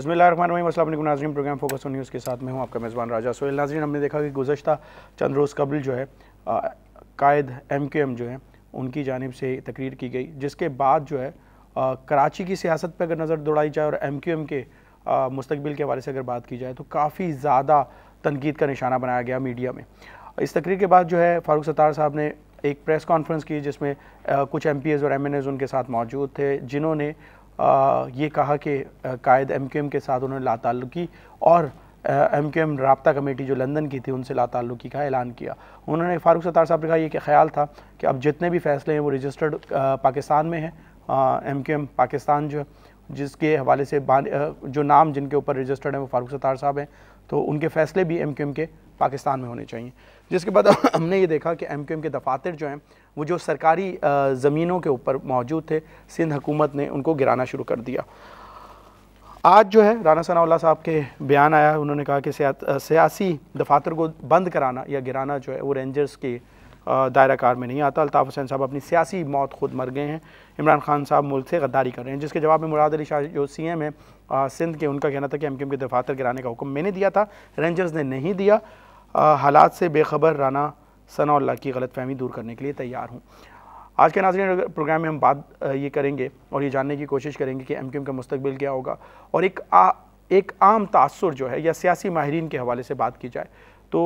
बिस्मिल्लाहिर्रहमानिर्रहीम, अस्सलाम वालेकुम नाज़रीन। प्रोग्राम फोकस ऑन न्यूज़ के साथ मैं हूं आपका मेज़बान राजा सोहेल। नाज़रीन, हमने देखा कि गुज़श्ता चंद रोज़ कबल जो है कायद MQM जो है उनकी जानिब से तकरीर की गई, जिसके बाद जो है कराची की सियासत पर अगर नज़र दौड़ाई जाए और MQM के मुस्तकबिल के हवाले से अगर बात की जाए तो काफ़ी ज़्यादा तनकीद का निशाना बनाया गया मीडिया में। इस तकरीर के बाद जो है फ़ारूक सत्तार साहब ने एक प्रेस कॉन्फ्रेंस की, जिसमें कुछ MPs और MNAs उनके साथ मौजूद थे, जिन्होंने ये कहा कि कायद MQM के साथ उन्होंने लाताल्लुकी और MQM राब्ता कमेटी जो लंदन की थी उनसे लाताल्लुकी का ऐलान किया। उन्होंने फ़ारूक सत्तार साहब ने कहा, ये कि ख्याल था कि अब जितने भी फ़ैसले हैं वो रजिस्टर्ड पाकिस्तान में हैं। MQM पाकिस्तान जो जिसके हवाले से जो नाम जिनके ऊपर रजिस्टर्ड हैं वो फ़ारूक सत्तार साहब हैं, तो उनके फ़ैसले भी MQM के पाकिस्तान में होने चाहिए। जिसके बाद हमने ये देखा कि MQM के दफातर जो हैं वो जो सरकारी ज़मीनों के ऊपर मौजूद थे, सिंध हुकूमत ने उनको गिराना शुरू कर दिया। आज जो है राना सनाउल्लाह साहब के बयान आया, उन्होंने कहा कि सियासी दफातर को बंद कराना या गिराना जो है वो रेंजर्स के दायरा कार में नहीं आता। अल्ताफ़ हुसैन साहब अपनी सियासी मौत खुद मर गए हैं। इमरान खान साहब मुल्क से गद्दारी कर रहे हैं। जिसके जवाब में मुराद अली शाह जो CM है सिंध के, उनका कहना था कि MQM के दफातर गिराने का हुक्म मैंने दिया था, रेंजर्स ने नहीं दिया। हालात से बेखबर राना सनाउल्लाह की गलतफहमी दूर करने के लिए तैयार हूँ। आज के नाज़रीन प्रोग्राम में हम बात ये करेंगे और ये जानने की कोशिश करेंगे कि MQM का मुस्तकबिल क्या होगा, और एक आम तासुर जो है या सियासी माहिरीन के हवाले से बात की जाए तो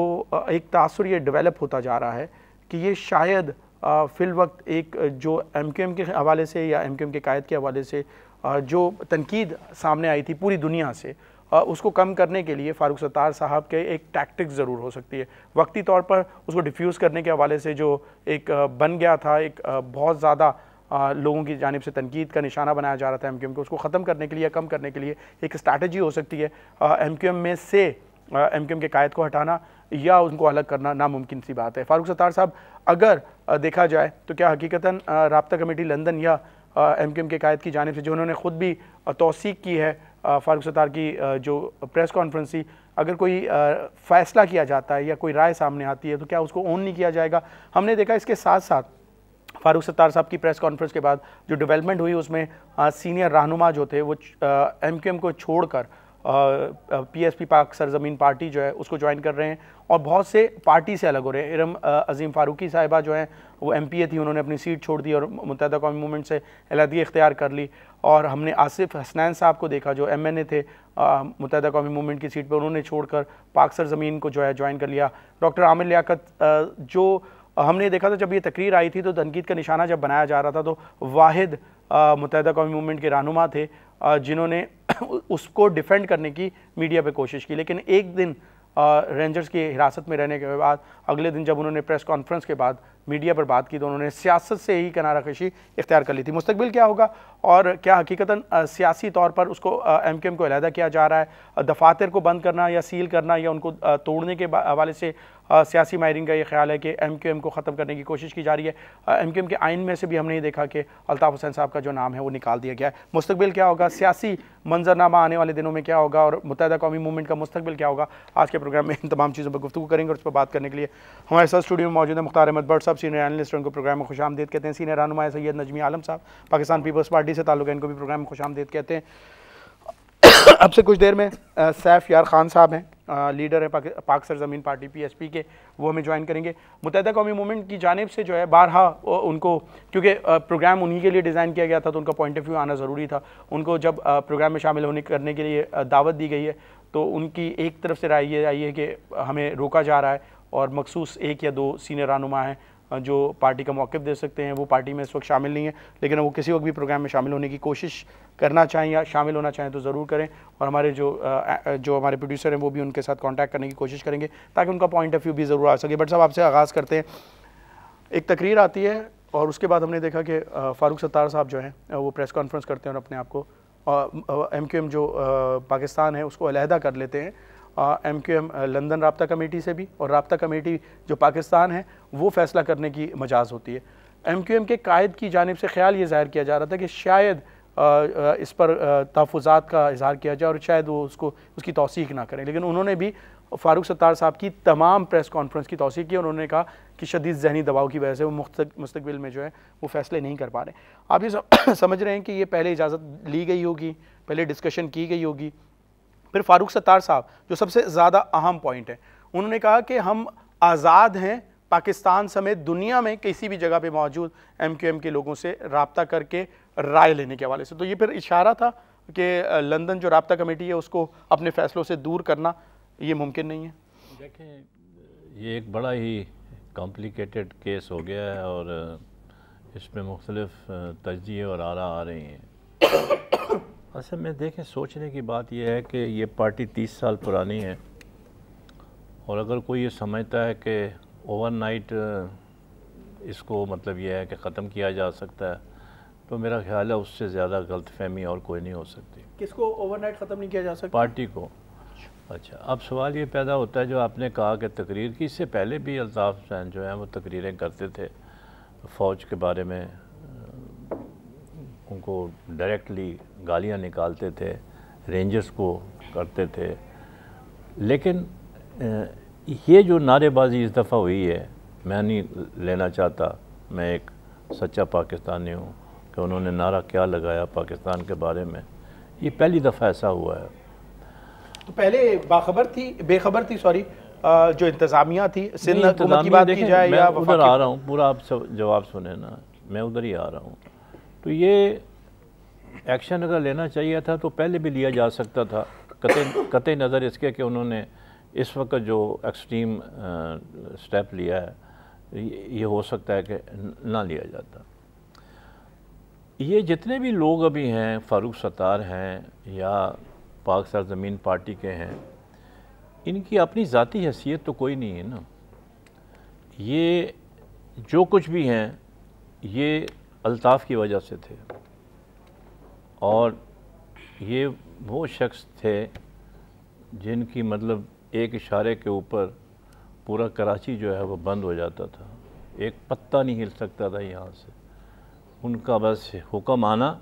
एक तासुर ये डेवलप होता जा रहा है कि ये शायद फ़िल वक्त एक जो MQM के हवाले से या MQM के कायद के हवाले से जो तनकीद सामने आई थी पूरी दुनिया से, उसको कम करने के लिए फ़ारूक सत्तार साहब के एक टैक्टिक्स ज़रूर हो सकती है। वक्ती तौर पर उसको डिफ्यूज़ करने के हवाले से जो एक बन गया था, एक बहुत ज़्यादा लोगों की जानिब से तनकीद का निशाना बनाया जा रहा था MQM को, उसको ख़त्म करने के लिए या कम करने के लिए एक स्ट्रैटेजी हो सकती है MQM में से MQM के कायद को हटाना या उनको अलग करना नामुमकिन सी बात है। फ़ारूक सत्तार साहब अगर देखा जाए तो क्या हकीकतन राब्ता कमेटी लंदन या MQM के कायद की जानिब से, जो उन्होंने ख़ुद भी तौसीक की है फ़ारूक सत्तार की जो प्रेस कॉन्फ्रेंस थी, अगर कोई फ़ैसला किया जाता है या कोई राय सामने आती है तो क्या उसको ऑन नहीं किया जाएगा। हमने देखा इसके साथ साथ फ़ारूक सत्तार साहब की प्रेस कॉन्फ्रेंस के बाद जो डेवलपमेंट हुई उसमें सीनियर रहनुमा जो थे वो MQM को छोड़कर PSP पाक सरजमीन पार्टी जो है उसको ज्वाइन कर रहे हैं और बहुत से पार्टी से अलग हो रहे हैं। इरम अजीम फ़ारूकी साहिबा जो हैं वो MPA थी, उन्होंने अपनी सीट छोड़ दी और मुत्तहिदा कौमी मूवमेंट से अलहदगी इख्तियार कर ली। और हमने आसिफ हसनैन साहब को देखा जो MNA थे मुत्तहिदा कौमी मूवमेंट की सीट पर, उन्होंने छोड़कर पाक सरजमीन को जो है ज्वाइन कर लिया। डॉक्टर आमिर लियाकत जो हमने देखा था जब ये तकरीर आई थी तो तनकीद का निशाना जब बनाया जा रहा था तो वाहिद मुत्तहिदा कौमी मूवमेंट के रहनुमा थे जिन्होंने उसको डिफेंड करने की मीडिया पे कोशिश की। लेकिन एक दिन रेंजर्स की हिरासत में रहने के बाद अगले दिन जब उन्होंने प्रेस कॉन्फ्रेंस के बाद मीडिया पर बात की तो उन्होंने सियासत से ही किनाराकशी इख्तियार कर ली थी। मुस्तकबिल क्या होगा और क्या हकीकतन सियासी तौर पर उसको MQM को अलहदा किया जा रहा है, दफातर को बंद करना या सील करना या उनको तोड़ने के हवाले से सियासी माहिरीन का ये ख्याल है कि MQM को ख़त्म करने की कोशिश की जा रही है। MQM के आइन में से भी हमने ये देखा कि अल्ताफ़ हुसैन साहब का जो नाम है वो निकाल दिया गया है। मुस्तकबिल क्या होगा, सियासी मंजरनामा आने वाले दिनों में क्या होगा और मुत्तहिदा कौमी मूवमेंट का मुस्तकबिल क्या होगा, आज के प्रोग्राम में इन तमाम चीज़ों पर गुफ्तगू करेंगे। और उस पर बात करने के लिए हमारे साथ स्टूडियो में मौजूद है मुख्तार अहमद भट्ट साहब, सीनियर एनालिस्ट, उनको प्रोग्राम में खुशामदीद कहते हैं। सीनियर रहनुमा सैयद नजमी आलम साहब, पाकिस्तान पीपल्स पार्टी से ताल्लुक़ है, इनको भी प्रोग्राम में खुशामदीद कहते हैं। अब से कुछ देर में सैफ यार खान साहब हैं, लीडर है पाक सरजमीन पार्टी PSP के, वो हमें ज्वाइन करेंगे। मुत्तहिदा कौमी मूवमेंट की जानिब से जो है बारहा उनको, क्योंकि प्रोग्राम उन्हीं के लिए डिज़ाइन किया गया था तो उनका पॉइंट ऑफ व्यू आना ज़रूरी था। उनको जब प्रोग्राम में शामिल करने के लिए दावत दी गई है तो उनकी एक तरफ से राय ये आई है कि हमें रोका जा रहा है और मखसूस 1 या 2 सीनियर रहनुमा हैं जो पार्टी का मौक़िफ़ दे सकते हैं, वो पार्टी में इस वक्त शामिल नहीं है, लेकिन वो किसी वक्त भी प्रोग्राम में शामिल होने की कोशिश करना चाहें या शामिल होना चाहें तो ज़रूर करें। और हमारे जो हमारे प्रोड्यूसर हैं वो भी उनके साथ कांटेक्ट करने की कोशिश करेंगे ताकि उनका पॉइंट ऑफ व्यू भी ज़रूर आ सके। बट साहब आपसे आगाज़ करते हैं। एक तकरीर आती है और उसके बाद हमने देखा कि फ़ारूक सत्तार साहब जो हैं वो प्रेस कॉन्फ्रेंस करते हैं और अपने आप को MQM जो पाकिस्तान है उसको अलहदा कर लेते हैं MQM लंदन राब्ता कमेटी से भी, और राब्ता कमेटी जो पाकिस्तान है वो फ़ैसला करने की मजाज़ होती है। MQM के कायद की जानिब से ख्याल ये ज़ाहिर किया जा रहा था कि शायद इस पर तहफ़्फ़ुज़ात का इज़हार किया जाए और शायद वो उसकी तौसीक ना करें, लेकिन उन्होंने भी फ़ारूक सत्तार साहब की तमाम प्रेस कॉन्फ्रेंस की तौसीक की। उन्होंने कहा कि शदीद ज़हनी दबाव की वजह से वो मुस्तकबिल में जो है वो फ़ैसले नहीं कर पा रहे। आप ये समझ रहे हैं कि ये पहले इजाज़त ली गई होगी, पहले डिस्कशन की गई होगी फिर फारूक सत्तार साहब जो सबसे ज़्यादा अहम पॉइंट है, उन्होंने कहा कि हम आज़ाद हैं पाकिस्तान समेत दुनिया में किसी भी जगह पे मौजूद एमक्यूएम के लोगों से राब्ता करके राय लेने के हवाले से। तो ये फिर इशारा था कि लंदन जो राब्ता कमेटी है उसको अपने फैसलों से दूर करना ये मुमकिन नहीं है। देखें, ये एक बड़ा ही कॉम्प्लिकेटेड केस हो गया है और इसमें मुख्तलिफ तजज़िये और आरा आ रही हैं। असल में देखें, सोचने की बात यह है कि ये पार्टी 30 साल पुरानी है और अगर कोई ये समझता है कि ओवरनाइट इसको मतलब यह है कि ख़त्म किया जा सकता है, तो मेरा ख्याल है उससे ज़्यादा गलतफहमी और कोई नहीं हो सकती। किसको ओवरनाइट ख़त्म नहीं किया जा सकता? पार्टी को। अच्छा, अब सवाल ये पैदा होता है जो आपने कहा कि तकरीर की, इससे पहले भी अल्ताफ़ हुसैन जो हैं वो तकरीरें करते थे फ़ौज के बारे में, उनको डायरेक्टली गालियाँ निकालते थे, रेंजर्स को करते थे। लेकिन ये जो नारेबाजी इस दफ़ा हुई है, मैं नहीं लेना चाहता, मैं एक सच्चा पाकिस्तानी हूँ, कि उन्होंने नारा क्या लगाया पाकिस्तान के बारे में, ये पहली दफ़ा ऐसा हुआ है। तो पहले बेखबर थी सॉरी, जो इंतज़ामिया थी सिंध हुकूमत की बात की जाए या उधर आ रहा हूँ, पूरा आप सब जवाब सुने ना, मैं उधर ही आ रहा हूँ। तो ये एक्शन अगर लेना चाहिए था तो पहले भी लिया जा सकता था, कतई नज़र इसके कि उन्होंने इस वक्त जो एक्सट्रीम स्टेप लिया है, ये हो सकता है कि ना लिया जाता। ये जितने भी लोग अभी हैं, फारूक सत्तार हैं या पाक सरजमीन पार्टी के हैं, इनकी अपनी ज़ाती हैसियत तो कोई नहीं है ना। ये जो कुछ भी हैं ये अल्ताफ़ की वजह से थे और ये वो शख्स थे जिनकी मतलब एक इशारे के ऊपर पूरा कराची जो है वो बंद हो जाता था, एक पत्ता नहीं हिल सकता था यहाँ से। उनका बस हुक्म आना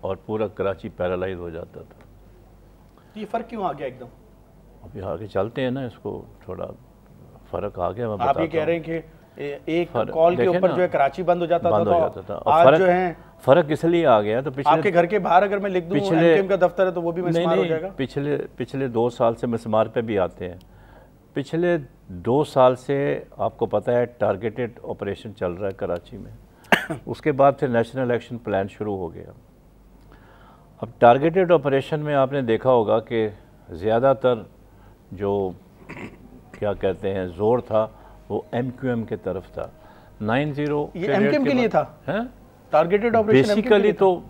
और पूरा कराची पैरालाइज हो जाता था। ये फ़र्क क्यों आ गया एकदम? अभी आगे चलते हैं ना, इसको थोड़ा फ़र्क आ गया। मैं आप ये कह रहे हैं कि एक कॉल के ऊपर जो है कराची बंद हो जाता था, आज जो है फ़र्क इसलिए आ गया। तो पिछले आपके घर के बाहर अगर मैं लिख दूं एमक्यूएम का दफ्तर है तो वो भी मिसमार हो जाएगा। पिछले 2 साल से मिसमार पे भी आते हैं। पिछले 2 साल से आपको पता है टारगेटेड ऑपरेशन चल रहा है कराची में। उसके बाद फिर नेशनल एक्शन प्लान शुरू हो गया। अब टारगेटेड ऑपरेशन में आपने देखा होगा कि ज़्यादातर जो क्या कहते हैं ज़ोर था वो एमक्यूएम के तरफ था। 90 ये एमक्यूएम के लिए था, हैं टारगेटेड ऑपरेशन?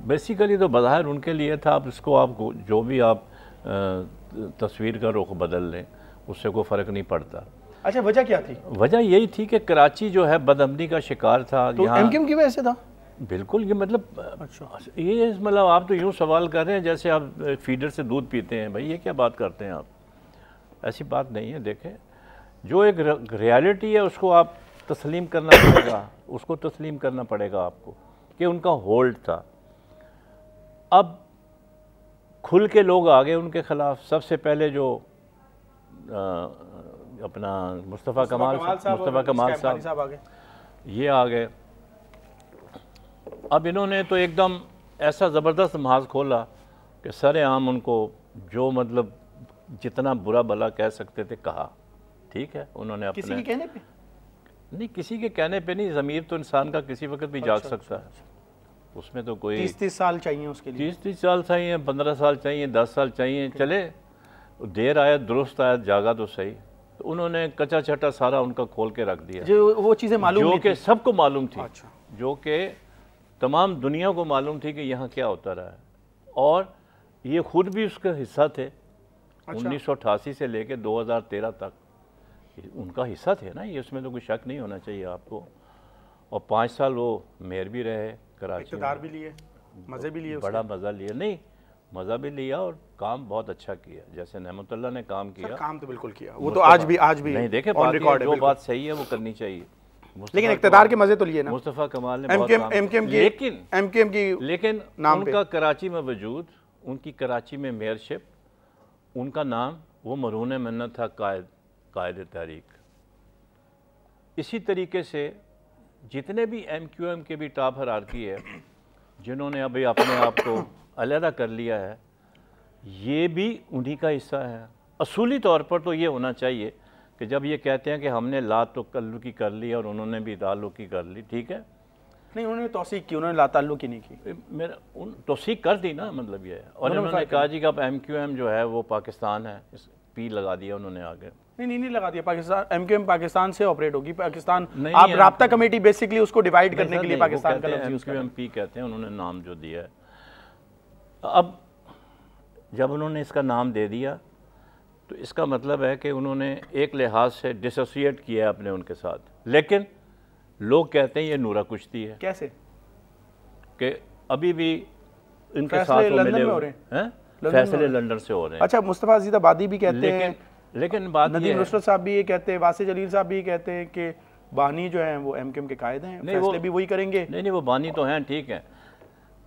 बेसिकली तो बज़ाहिर उनके लिए था। अब इसको आप जो भी आप तस्वीर का रुख बदल लें उससे कोई फ़र्क नहीं पड़ता। अच्छा, वजह क्या थी? वजह यही थी कि कराची जो है बदअमनी का शिकार था। तो एमक्यूएम की वजह से था? बिल्कुल। ये मतलब ये मतलब आप तो यूँ सवाल कर रहे हैं जैसे आप फीडर से दूध पीते हैं। भाई ये क्या बात करते हैं आप? ऐसी बात नहीं है। देखें, जो एक रियलिटी है उसको आप तस्लीम करना पड़ेगा, उसको तस्लीम करना पड़ेगा आपको कि उनका होल्ड था। अब खुल के लोग आ गए उनके ख़िलाफ़। सबसे पहले जो अपना मुस्तफ़ा कमाल साहब आ गए, ये आ गए। अब इन्होंने तो एकदम ऐसा ज़बरदस्त महाज खोला कि सरेआम उनको जो मतलब जितना बुरा भला कह सकते थे कहा। ठीक है, उन्होंने अपने किसी के कहने पे नहीं, किसी के कहने पे नहीं। ज़मीर तो इंसान का किसी वक्त भी जाग सकता है। उसमें तो कोई 30 साल चाहिए उसके लिए। 30 साल चाहिए, 15 साल चाहिए, 10 साल चाहिए, चले। देर आया दुरुस्त आया, जागा तो सही। तो उन्होंने कच्चा छटा सारा उनका खोल के रख दिया, जो वो चीज़ें मालूम जो कि सबको मालूम थी। अच्छा। जो कि तमाम दुनिया को मालूम थी कि यहाँ क्या होता रहा है और ये खुद भी उसका हिस्सा थे। 1988 से लेकर 2013 तक उनका हिस्सा थे ना ये, उसमें तो कोई शक नहीं होना चाहिए आपको। और 5 साल वो मेयर भी रहे कराची, इक़्तिदार भी लिए, मज़े भी लिए, बड़ा मज़ा लिया। नहीं, मज़ा भी लिया और काम बहुत अच्छा किया। जैसे नेमतुल्लाह ने काम किया, काम तो बिल्कुल किया। वो तो आज भी नहीं देखे, जो बात सही है वो करनी चाहिए। लेकिन इक़्तिदार के मज़े तो लिए ना मुस्तफ़ा कमाल ने लेकिन उनका कराची में वजूद, उनकी कराची में मेयरशिप, उनका नाम वो मरहून मन्नत था, कायद तहरीक। इसी तरीके से जितने भी एमक्यूएम के भी टॉप हायरार्की है जिन्होंने अभी अपने आप को अलहदा कर लिया है, ये भी उन्हीं का हिस्सा है। असूली तौर पर तो ये होना चाहिए कि जब ये कहते हैं कि हमने ला ताल्लुकी कर ली और उन्होंने भी ताल्लुकी कर ली, ठीक है, नहीं उन्होंने तौसीक की, उन्होंने ला ताल्लुकी नहीं की। मेरा उन तौसीक कर दी ना, मतलब ये है। और उन्होंने कहा जी कि अब MQM जो है वो पाकिस्तान है, इस पी लगा दिया उन्होंने आगे। नहीं लगा दिया, पाकिस्तान MQM पाकिस्तान से ऑपरेट होगी, पाकिस्तान नहीं, आप नहीं, राब्ता कमेटी बेसिकली उसको डिवाइड करने के लिए पाकिस्तान का लफ्ज़ यूज़ करते हैं। MQMP कहते हैं, उन्होंने नाम जो दिया है। अब जब उन्होंने इसका नाम दे दिया तो इसका मतलब है कि उन्होंने एक लिहाज से डिसोसिएट किया है अपने उनके साथ, लेकिन लोग कहते हैं ये नूरा कुश्ती है। कैसे कि अभी भी इनके साथ वो मिले हुए हैं, फैसले लंदन से हो रहे हैं। अच्छा, मुस्तफ़ा अजीज आबादी भी कहते हैं, लेकिन बात नदीम नुसरत साहब भी ये कहते हैं, वासिफ जलील साहब भी ये कहते हैं कि बानी जो हैं वो MQM के कायद हैं, फैसले भी वही करेंगे। नहीं वो बानी तो हैं, ठीक है,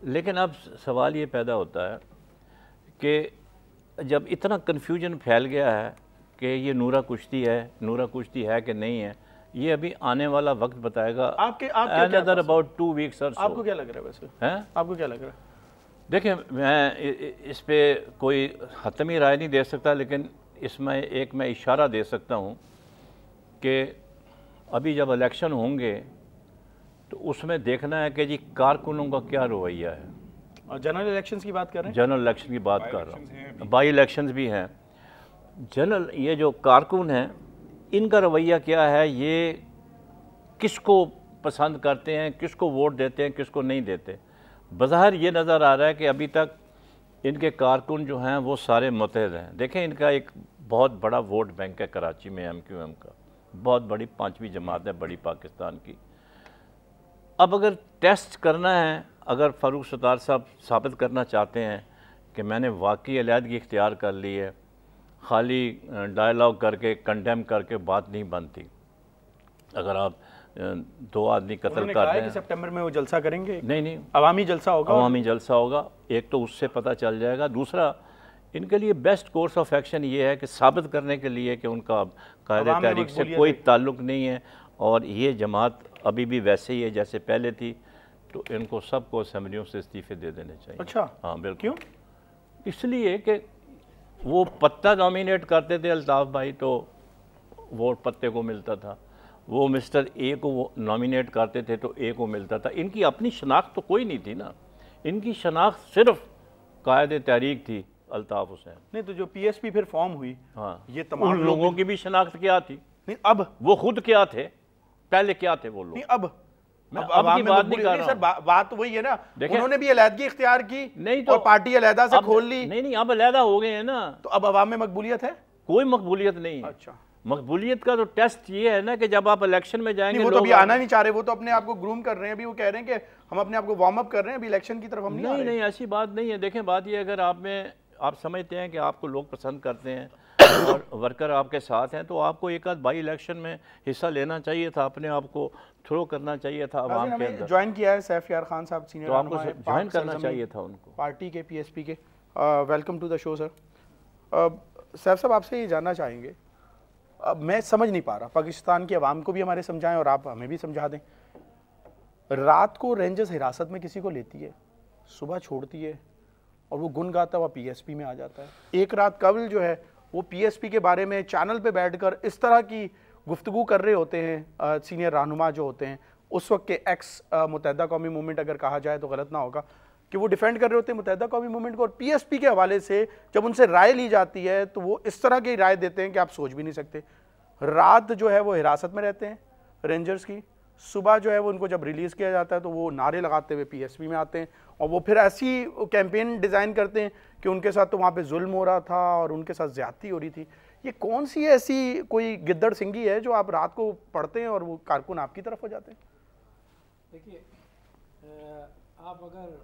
लेकिन अब सवाल ये पैदा होता है कि जब इतना कन्फ्यूजन फैल गया है कि ये नूरा कुश्ती है कि नहीं है, ये अभी आने वाला वक्त बताएगा। आपके अबाउट 2 वीक्स और आपको क्या लग रहा है वैसे? हैं आपको क्या लग रहा है? देखिए, मैं इस पे कोई हतमी राय नहीं दे सकता, लेकिन इसमें मैं इशारा दे सकता हूँ कि अभी जब इलेक्शन होंगे तो उसमें देखना है कि जी कारकुनों का क्या रवैया है। और जनरल इलेक्शंस की बात कर रहे हैं? जनरल इलेक्शन की बात कर रहा हूँ, बाई इलेक्शंस भी हैं। जनरल ये जो कारकुन हैं इनका रवैया क्या है, ये किसको पसंद करते हैं, किसको वोट देते हैं, किसको नहीं देते। बज़ाहिर ये नज़र आ रहा है कि अभी तक इनके कारकुन जो हैं वो सारे मुतहद हैं। देखें, इनका एक बहुत बड़ा वोट बैंक है कराची में, MQM का बहुत बड़ी 5वीं जमात है बड़ी पाकिस्तान की। अब अगर टेस्ट करना है, अगर फ़ारूक सत्तार साहब साबित करना चाहते हैं कि मैंने वाकई अलहदगी इख्तियार कर ली है, खाली डायलॉग करके कंडेम करके बात नहीं बनती। अगर आप 2 आदमी कत्ल कर रहे हैं, सितंबर में वो जलसा करेंगे। नहीं अवामी जलसा होगा। अवामी जलसा होगा, एक तो उससे पता चल जाएगा। दूसरा, इनके लिए बेस्ट कोर्स ऑफ एक्शन ये है कि साबित करने के लिए कि उनका कायदे तहरीक से कोई ताल्लुक़ नहीं है और ये जमात अभी भी वैसे ही है जैसे पहले थी, तो इनको सबको असेंबलियों से इस्तीफे दे देने चाहिए। अच्छा, हाँ बिल्कुल। क्यों? इसलिए कि वो पत्ता नॉमिनेट करते थे अल्ताफ़ भाई तो वोट पत्ते को मिलता था, वो मिस्टर A को वो नॉमिनेट करते थे तो A को मिलता था। इनकी अपनी शनाख्त तो कोई नहीं थी ना, इनकी शनाख्त सिर्फ कायदे तहरीक थी अल्ताफ़ हुसैन। नहीं तो जो PSP फिर फॉर्म हुई, हाँ, ये तमाम उन लोगों की भी शनाख्त क्या थी? नहीं, अब वो खुद क्या थे, पहले क्या थे वो लोग? नहीं, अब मैं अब की बात नहीं कर रहा हूं। बात तो वही है ना, उन्होंने भी अलहदगी इख्तियार की, नहीं तो और पार्टी अलहदा से खोल ली। नहीं, अब अलहदा हो गए हैं ना, तो अब अवाम में मकबूलियत है? कोई मकबूलियत नहीं है। अच्छा, मकबूलियत का तो टेस्ट ये है ना कि जब आप इलेक्शन में जाएंगे, वो तो अभी आना नहीं चाह रहे, वो तो अपने आप को ग्रूम कर रहे हैं। अभी वो कह रहे हैं कि हम अपने आप को वार्म अप कर रहे हैं, अभी इलेक्शन की तरफ हम नहीं आ रहे। नहीं, ऐसी बात नहीं है। देखें, बात ये, अगर आप समझते हैं कि आपको लोग पसंद करते हैं और वर्कर आपके साथ हैं, तो आपको एक आध बाई इलेक्शन में हिस्सा लेना चाहिए था, अपने आप को थ्रो करना चाहिए था अवाम के अंदर। ज्वाइन किया है सैफ यार खान साहब, सीनियर, तो आपको ज्वाइन करना चाहिए था उनको, पार्टी के PSP के। Welcome to the show sir. Saif साहब, आपसे ये जानना चाहेंगे, अब मैं समझ नहीं पा रहा, पाकिस्तान की आवाम को भी हमारे समझाएं और आप हमें भी समझा दें। रात को रेंजर्स हिरासत में किसी को लेती है, सुबह छोड़ती है और वो गुन गाता हुआ PSP में आ जाता है। एक रात कबल जो है वो PSP के बारे में चैनल पे बैठकर इस तरह की गुफ्तगू कर रहे होते हैं सीनियर रहनुमा जो होते हैं उस वक्त के एक्स मुत्तहिदा कौमी मूवमेंट, अगर कहा जाए तो गलत ना होगा, कि वो डिफेंड कर रहे होते हैं मुत्तहिदा कौमी मूवमेंट को, और PSP के हवाले से जब उनसे राय ली जाती है तो वो इस तरह की राय देते हैं कि आप सोच भी नहीं सकते। रात जो है वो हिरासत में रहते हैं रेंजर्स की, सुबह जो है वो उनको जब रिलीज़ किया जाता है तो वो नारे लगाते हुए PSP में आते हैं और वो फिर ऐसी कैंपेन डिज़ाइन करते हैं कि उनके साथ तो वहाँ पे जुल्म हो रहा था और उनके साथ ज़्यादती हो रही थी। ये कौन सी ऐसी कोई गिद्दड़ सिंगी है जो आप रात को पढ़ते हैं और वो कारकुन आपकी तरफ हो जाते हैं? देखिए, आप अगर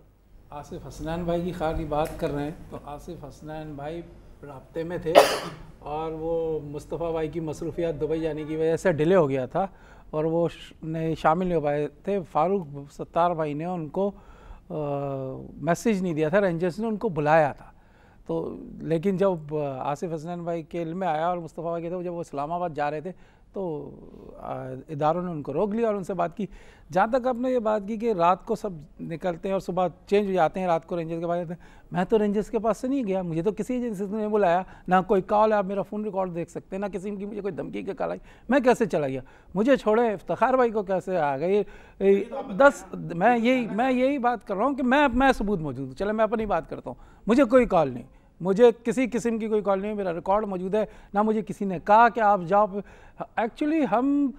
आसिफ हसनैन भाई की खाली बात कर रहे हैं तो आसिफ हसनैन भाई राब्ते में थे और वो मुस्तफ़ा भाई की मसरूफियात दुबई जाने की वजह से डिले हो गया था और वो नहीं शामिल हो पाए थे। फ़ारूक सत्तार भाई ने उनको मैसेज नहीं दिया था, रेंजर्स ने उनको बुलाया था। तो लेकिन जब आसिफ हसनैन भाई के इल्म में आया और मुस्तफ़ा भाई के थे, जब वो इस्लामाबाद जा रहे थे तो इदारों ने उनको रोक लिया और उनसे बात की। जहाँ तक आपने ये बात की कि रात को सब निकलते हैं और सुबह चेंज हो जाते हैं, रात को रेंजर्स के पास जाते हैं, मैं तो रेंजर्स के पास से नहीं गया, मुझे तो किसी एजेंसी ने बुलाया, ना कोई कॉल है, आप मेरा फ़ोन रिकॉर्ड देख सकते हैं, ना किसी की मुझे कोई धमकी के कॉल आई, मैं कैसे चला गया, मुझे छोड़े इफ्तिखार भाई को कैसे आ गए 10। मैं यही बात कर रहा हूँ कि मैं सबूत मौजूद हूँ। चले मैं अपनी बात करता हूँ, मुझे कोई कॉल नहीं, मुझे किसी किस्म की कोई कॉल नहीं, मेरा रिकॉर्ड मौजूद है, ना मुझे किसी ने कहा कि आप जाओ। एक्चुअली हम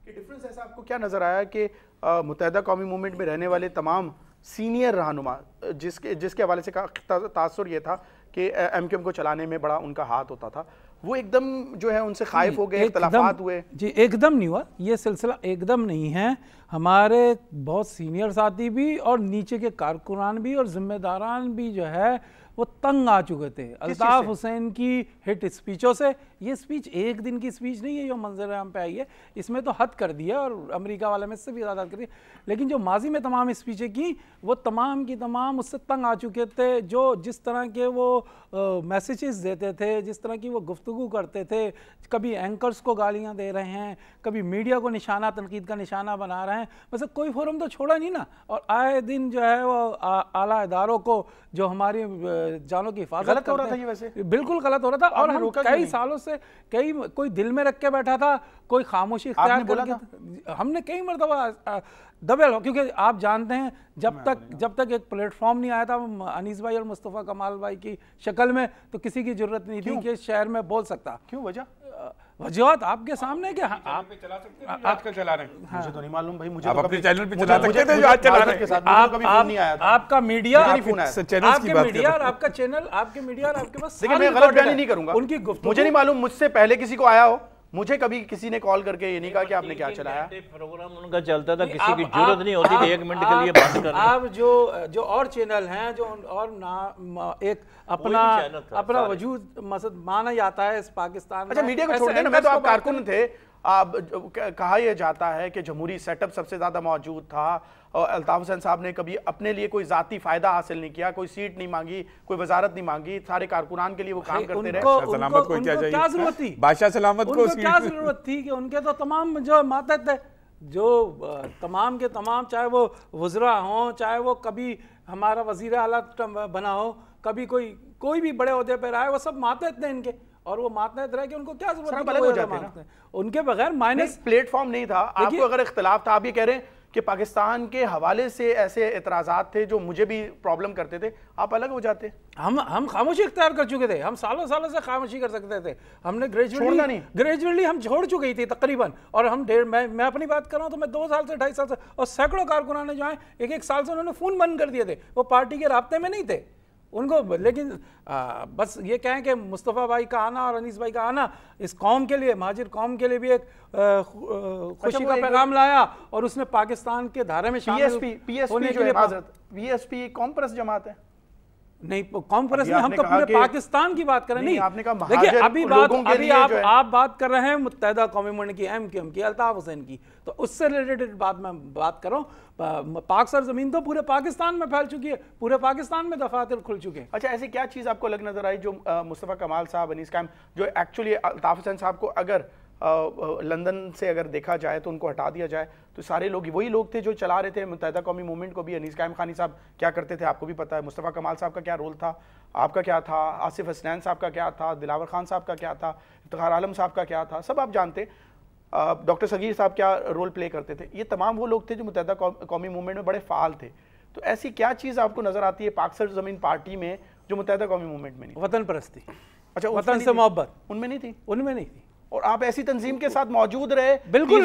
डिफरेंस ऐसा आपको क्या नजर आया कि मुत्तहिदा कौमी मूवमेंट में रहने वाले तमाम सीनियर रहनुमा जिसके हवाले से तासुर ये था कि एमक्यूएम को चलाने में बड़ा उनका हाथ होता था, वो एकदम जो है उनसे खाइफ हो गए, इख्तिलाफात हुए? जी एकदम नहीं हुआ, ये सिलसिला एकदम नहीं है। हमारे बहुत सीनियर साथी भी और नीचे के कारकुनान भी और जिम्मेदारान भी जो है वो तंग आ चुके थे अल्ताफ हुसैन की हिट स्पीचों से। ये स्पीच एक दिन की स्पीच नहीं है जो मंजर आम पे आई है, इसमें तो हद कर दिया और अमेरिका वाले में इससे भी ज़्यादा हद कर दिया। लेकिन जो माजी में तमाम स्पीचें की वो तमाम की तमाम उससे तंग आ चुके थे। जो जिस तरह के वो मैसेजेस देते थे, जिस तरह की वो गुफ्तगू करते थे, कभी एंकर्स को गालियाँ दे रहे हैं, कभी मीडिया को निशाना तनकीद का निशाना बना रहे हैं, वैसे कोई फोरम तो छोड़ा नहीं ना। और आए दिन जो है वो आला इदारों को जो हमारी जानों की हिफाजत गलत हो रहा था, ये वैसे बिल्कुल गलत हो रहा था। और हम कई सालों से कोई दिल में रख के बैठा था, कोई खामोशी इख्तियार करके हमने कई मरतबा दबे लो, क्योंकि आप जानते हैं जब तक एक प्लेटफॉर्म नहीं आया था अनीस भाई और मुस्तफ़ा कमाल भाई की शक्ल में, तो किसी की जरूरत नहीं थी कि शहर में बोल सकता। क्यों? वजूहत आपके सामने कि आप चला सकते हैं, आजकल चला रहे हैं। मुझे तो नहीं मालूम भाई, मुझे आप तो अपने चैनल पे चला सकते थे जो आज चला रहे हैं। आपका मीडिया, आपका चैनल, आपके मीडिया और आपके पास, देखिए मैं गलत बयानी नहीं करूंगा, उनकी गुफ्तगू, मुझे नहीं मालूम मुझसे पहले किसी को आया हो, मुझे कभी किसी ने कॉल करके ये नहीं कहा कि आपने क्या चलाया। प्रोग्राम उनका चलता था, किसी की जरूरत नहीं होती थी 1 मिनट के लिए बात करने। आप जो और चैनल हैं जो और एक अपना वजूद माना जाता है इस पाकिस्तान में। अच्छा मीडिया को छोड़ देना, मैं तो आप कारकुन थे। आप कहा यह जाता है कि जमहूरी सेटअप सबसे ज्यादा मौजूद था और अल्ताफ हुसैन साहब ने कभी अपने लिए कोई जाती फायदा हासिल नहीं किया, कोई सीट नहीं मांगी, कोई वजारत नहीं मांगी, सारे कारकुनान के लिए वो काम करते रहे। सलामत को क्या चाहिए? क्या जरूरत थी बादशाह सलामत को? क्या जरूरत थी कि उनके तो तमाम जो मातहत है, जो तमाम के तमाम, चाहे वो वज़रा हों, चाहे वो कभी हमारा वज़ीर आला बना हो, कभी कोई भी बड़े ओहदे पर आए, वो सब मातहत थे इनके, और वो मातहत रहे कि उनको क्या जरूरत है उनके बगैर। माइनस प्लेटफॉर्म नहीं था, आपको अगर इख्तिलाफ था, आप ये कह रहे हैं कि पाकिस्तान के हवाले से ऐसे एतराज़ात थे जो मुझे भी प्रॉब्लम करते थे, आप अलग हो जाते। हम खामोशी इख्तियार कर चुके थे, हम सालों से खामोशी कर सकते थे, हमने ग्रेजुअली हम छोड़ चुकी थी तकरीबन। और हम मैं अपनी बात कर रहा हूँ तो मैं 2 साल से 2.5 साल से, और सैकड़ों कारकुनान जो हैं 1 साल से उन्होंने फ़ोन बंद कर दिए थे, वो पार्टी के राब्ते में नहीं थे उनको। लेकिन बस ये कहें कि मुस्तफ़ा भाई का आना और अनीस भाई का आना इस कौम के लिए, महाजिर कौम के लिए भी एक खुशी का पैगाम लाया, और उसने पाकिस्तान के धारे में शामिल होने के लिए। पीएसपी कौम परस्त जमात है नहीं, कौम परस्त नहीं, हम तो पूरे पाकिस्तान की बात कर रहे हैं। नहीं, आपने कहा देखिए अभी आप बात कर रहे हैं मुत्तहिदा कौमी मूवमेंट की, एमक्यूएम की, अल्ताफ हुसैन की, तो उससे रिलेटेड बात कर रहा हूँ। पाक सरजमीन तो पूरे पाकिस्तान में फैल चुकी है, पूरे पाकिस्तान में दफातर खुल चुके हैं। अच्छा, ऐसी क्या चीज़ आपको अलग नजर आई जो मुस्तफ़ा कमाल साहब, अनीस कायम, जो एक्चुअली अल्ताफ हुसैन साहब को अगर लंदन से अगर देखा जाए तो उनको हटा दिया जाए तो सारे लोग वही लोग थे जो चला रहे थे मुत्तहिदा कौमी मूवमेंट को भी। अनीस कायम खानी साहब क्या करते थे आपको भी पता है, मुस्तफ़ा कमाल साहब का क्या रोल था, आपका क्या था, आसिफ हसनैन साहब का क्या था, दिलावर खान साहब का क्या था, इफ्तिखार आलम साहब का क्या था, सब आप जानते। डॉक्टर सगीर साहब क्या रोल प्ले करते थे, ये तमाम वो लोग थे जो मुत्तहिदा कौमी मूवमेंट में बड़े फ़ाल थे। तो ऐसी क्या चीज़ आपको नज़र आती है पाक सरजमीन पार्टी में जो मुत्तहिदा कौमी मूवमेंट में नहीं? वतन परस्ती। अच्छा, वतन से मोहब्बत उनमें नहीं थी? उनमें नहीं थी। और आप ऐसी तंजीम के साथ मौजूद रहे, बिल्कुल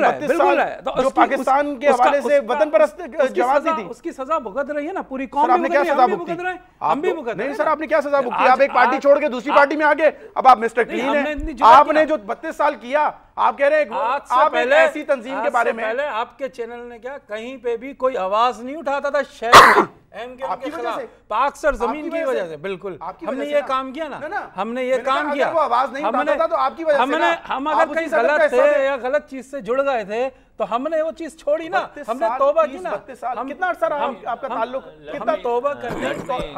जो पाकिस्तान के हवाले से वतन परस्त जमात थी। उसकी सजा भुगत रही है ना पूरी कौम। आपने क्या सजा भुगती? हम भी भुगत नहीं सर, आपने क्या सजा भुगती? आप एक पार्टी छोड़ के दूसरी पार्टी में आ गए, अब आप मिस्टर क्लीन हैं। आपने जो 32 साल किया, आप कह रहे हैं आप ऐसी तंजीम के बारे में। पहले आपके चैनल ने क्या कहीं पे भी कोई आवाज नहीं उठाता था शहर में आपकी वजह से, पाक सर जमीन की वजह से। बिल्कुल हमने ये काम किया ना, हमने ये काम किया। वो आवाज नहीं उठाता था तो आपकी वजह से। हम अगर कहीं गलत थे या गलत चीज से जुड़ गए थे तो हमने वो चीज छोड़ी ना, हमने तौबा की ना। कितना अर्सा रहा आपका ताल्लुक? कितना तौबा करने,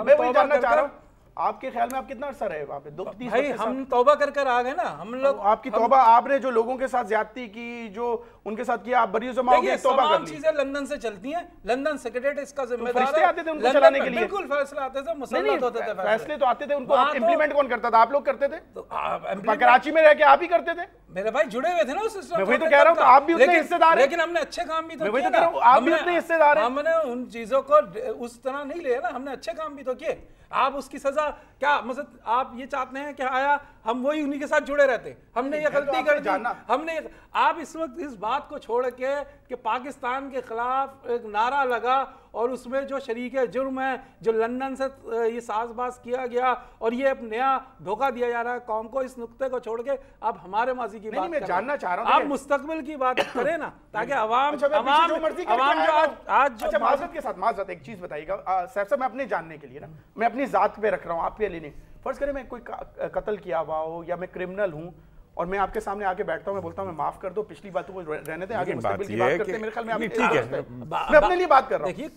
मैं वही जानना चाह रहा हूँ आपके ख्याल में आप कितना अर्सा रहे वहाँ पे? 2-3 भाई हम तौबा कर कर आ गए ना हम लोग। आपकी तौबा, आपने जो लोगों के साथ ज्यादती की, जो उनके साथ किया, आप बरी जमा हो गए, तौबा कर ली। चीजें लंदन से चलती हैं, लंदन सेक्रेटरीट इसका जिम्मेदार है। आते थे उनको चलाने के लिए? बिल्कुल फैसले आते थे, मुसल्लत होते थे फैसले तो आते थे, उनको इंप्लीमेंट कौन करता था? आप लोग करते थे? तो कराची में रह के आप ही करते थे? मेरे भाई जुड़े हुए थे ना उस सिस्टम। मैं वही तो कह रहा हूँ, आप भी उतने हिस्सेदार हैं। लेकिन हमने अच्छे काम भी तो किए ना, आप भी उतने हिस्सेदार हैं। हमने उन चीजों को उस तरह नहीं लिया ना, हमने अच्छे काम भी तो किए। आप उसकी सजा क्या, मतलब आप ये चाहते हैं कि आया हम वही उन्हीं के साथ जुड़े रहते? हमने ये गलती कर दी, हमने। आप इस वक्त इस बात को छोड़ के कि पाकिस्तान के खिलाफ एक नारा लगा और उसमें जो शरीक जुर्म है, जो लंदन से ये साजबाज किया गया और ये नया धोखा दिया जा रहा है कौम को, इस नुक्ते को छोड़ के आप हमारे माजी की बात मैं जानना चाह रहा हूं, आप मुस्तकबिल की बात करें ना, ताकि आवाम जो आज जो माजरत के साथ माजरत एक चीज बताइएगा सैफ साहब, मैं अपने जानने के लिए ना, मैं अपनी जात पे रख रहा हूँ, आपके लिए नहीं। फर्ज करें मैं कोई कत्ल किया हुआ हो या मैं क्रिमिनल हूँ और मैं आपके सामने आके बैठता हूँ, मैं बोलता हूँ मैं माफ कर दो, पिछली बातों को रहने दें, आगे मुस्तकबिल की बात करते हैं। मेरे ख्याल में ठीक है, मैं अपने लिए बात कर रहा हूँ। देखिए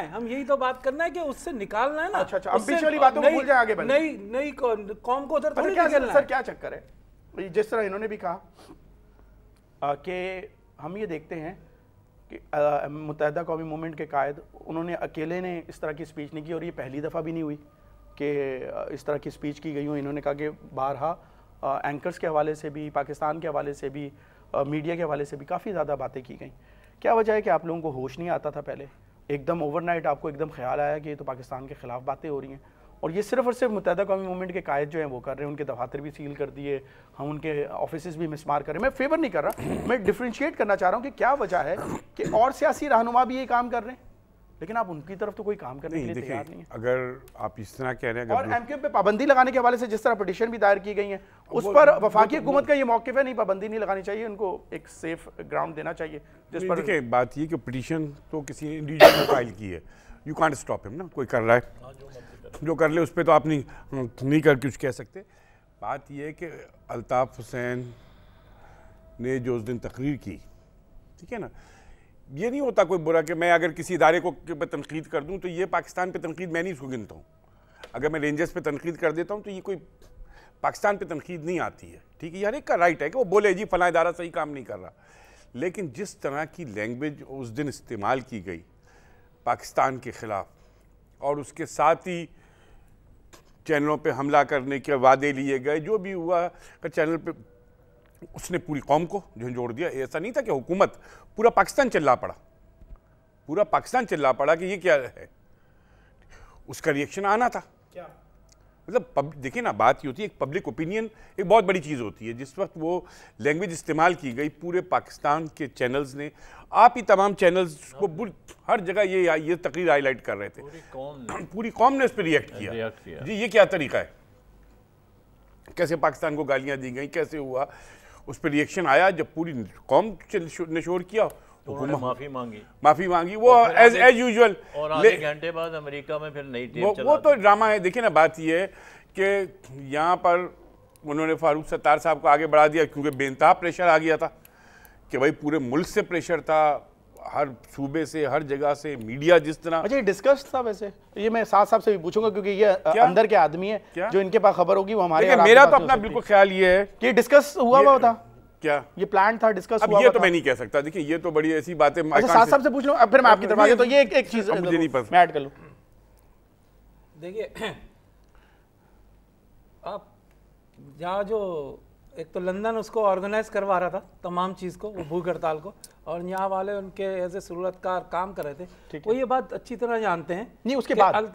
हम यही तो बात करना है कि उससे निकालना है ना। अच्छा, अब पीछे वाली बातों को भूल जाए, आगे बढ़े। नई कौम को उधर थोड़ी निकलना है। सर क्या चक्कर है? जिस तरह इन्होंने भी कहा कि हम ये देखते हैं कि मुत्तहिदा कौमी मूवमेंट के कायद, उन्होंने अकेले ने इस तरह की स्पीच नहीं की और ये पहली दफ़ा भी नहीं हुई कि इस तरह की स्पीच की गई हो। इन्होंने कहा कि बारहा एंकर्स के हवाले से भी, पाकिस्तान के हवाले से भी, मीडिया के हवाले से भी काफ़ी ज़्यादा बातें की गई। क्या वजह है कि आप लोगों को होश नहीं आता था पहले, एकदम ओवरनाइट आपको एकदम ख्याल आया कि ये तो पाकिस्तान के ख़िलाफ़ बातें हो रही हैं और ये सिर्फ और सिर्फ मुत्तहिदा कौमी मूवमेंट के कायद जो हैं वो कर रहे हैं, उनके दफातर भी सील कर दिए, हम उनके ऑफिस भी मिसमार कर रहे हैं। मैं फेवर नहीं कर रहा, मैं डिफ्रेंशिएट करना चाह रहा हूँ कि क्या वजह है कि और सियासी रहनुमा भी ये काम कर रहे हैं लेकिन आप उनकी तरफ तो कोई काम करने के लिए तैयार नहीं है। अगर आप इस तरह कह रहे हैं, और एमक्यूएम पे पाबंदी लगाने के हवाले से जिस तरह पिटीशन भी दायर की गई है, उस पर वफाकी हुकूमत का ये मौक़िफ़ है, नहीं पाबंदी नहीं लगानी चाहिए, उनको एक सेफ ग्राउंड देना चाहिए जिस पर। देखिए बात ये कि पिटीशन तो किसी इंडिविजुअल ने फाइल की है, यू कांट स्टॉप हिम ना, कोई कर रहा है जो कर ले, उस पर तो आप नहीं कर कुछ कह सकते। बात यह है कि अल्ताफ़ हुसैन ने जो उस दिन तकरीर की, ठीक है ना, ये नहीं होता कोई बुरा कि मैं अगर किसी इदारे को पे तनकीद कर दूं तो ये पाकिस्तान पे तनकीद मैं नहीं इसको गिनता हूँ। अगर मैं रेंजर्स पे तनकीद कर देता हूँ तो ये कोई पाकिस्तान पे तनकीद नहीं आती है, ठीक है। हर एक का राइट है कि वो बोले जी फलां इदारा सही काम नहीं कर रहा, लेकिन जिस तरह की लैंग्वेज उस दिन इस्तेमाल की गई पाकिस्तान के ख़िलाफ़ और उसके साथ ही चैनलों पे हमला करने के वादे लिए गए, जो भी हुआ चैनल पे उसने पूरी कौम को झंझोड़ दिया। ऐसा नहीं था कि हुकूमत, पूरा पाकिस्तान चिल्ला पड़ा, पूरा पाकिस्तान चिल्ला पड़ा कि ये क्या है। उसका रिएक्शन आना था क्या, मतलब देखिए ना, बात ये होती है एक पब्लिक ओपिनियन एक बहुत बड़ी चीज़ होती है। जिस वक्त वो लैंग्वेज इस्तेमाल की गई पूरे पाकिस्तान के चैनल्स ने, आप ही तमाम चैनल्स को हर जगह ये तकरीर हाईलाइट कर रहे थे, पूरी कौम ने उस पर रिएक्ट किया। जी ये क्या तरीका है, कैसे पाकिस्तान को गालियां दी गई, कैसे हुआ, उस पर रिएक्शन आया। जब पूरी कौम ने शोर किया, माफी मांगी वो एज यूजुअल, और आधे घंटे बाद अमेरिका में फिर नई टेप चला वो तो ड्रामा है। देखिए ना, बात ये है कि यहाँ पर उन्होंने फारूक सत्तार साहब को आगे बढ़ा दिया क्योंकि बेनतहा प्रेशर आ गया था कि भाई पूरे मुल्क से प्रेशर था, हर सूबे से, हर जगह से, मीडिया जिस तरह। अच्छा, ये डिस्कस था वैसे, ये मैं साथ साहब से भी पूछूंगा क्योंकि ये अंदर के आदमी है, जो इनके पास खबर होगी वो हमारे। मेरा तो अपना बिल्कुल ख्याल ये है कि डिस्कस हुआ था, क्या ये प्लान था, डिस्कस हुआ था? ये तो मैं नहीं कह सकता, देखिए ये तो बड़ी ऐसी बातें। अच्छा, साथ साहब से पूछ लो, अब फिर मैं आपकी तरफ आ गया, तो ये एक चीज मुझे नहीं पता, मैं ऐड कर लूं। देखिए आप यहाँ जो एक तो लंदन उसको ऑर्गेनाइज करवा रहा था तमाम चीज़ को, वो भूख हड़ताल को, और यहाँ वाले उनके एज ए सूरतकार काम कर रहे थे, वो ये बात अच्छी तरह जानते हैं। नहीं, उसके बाद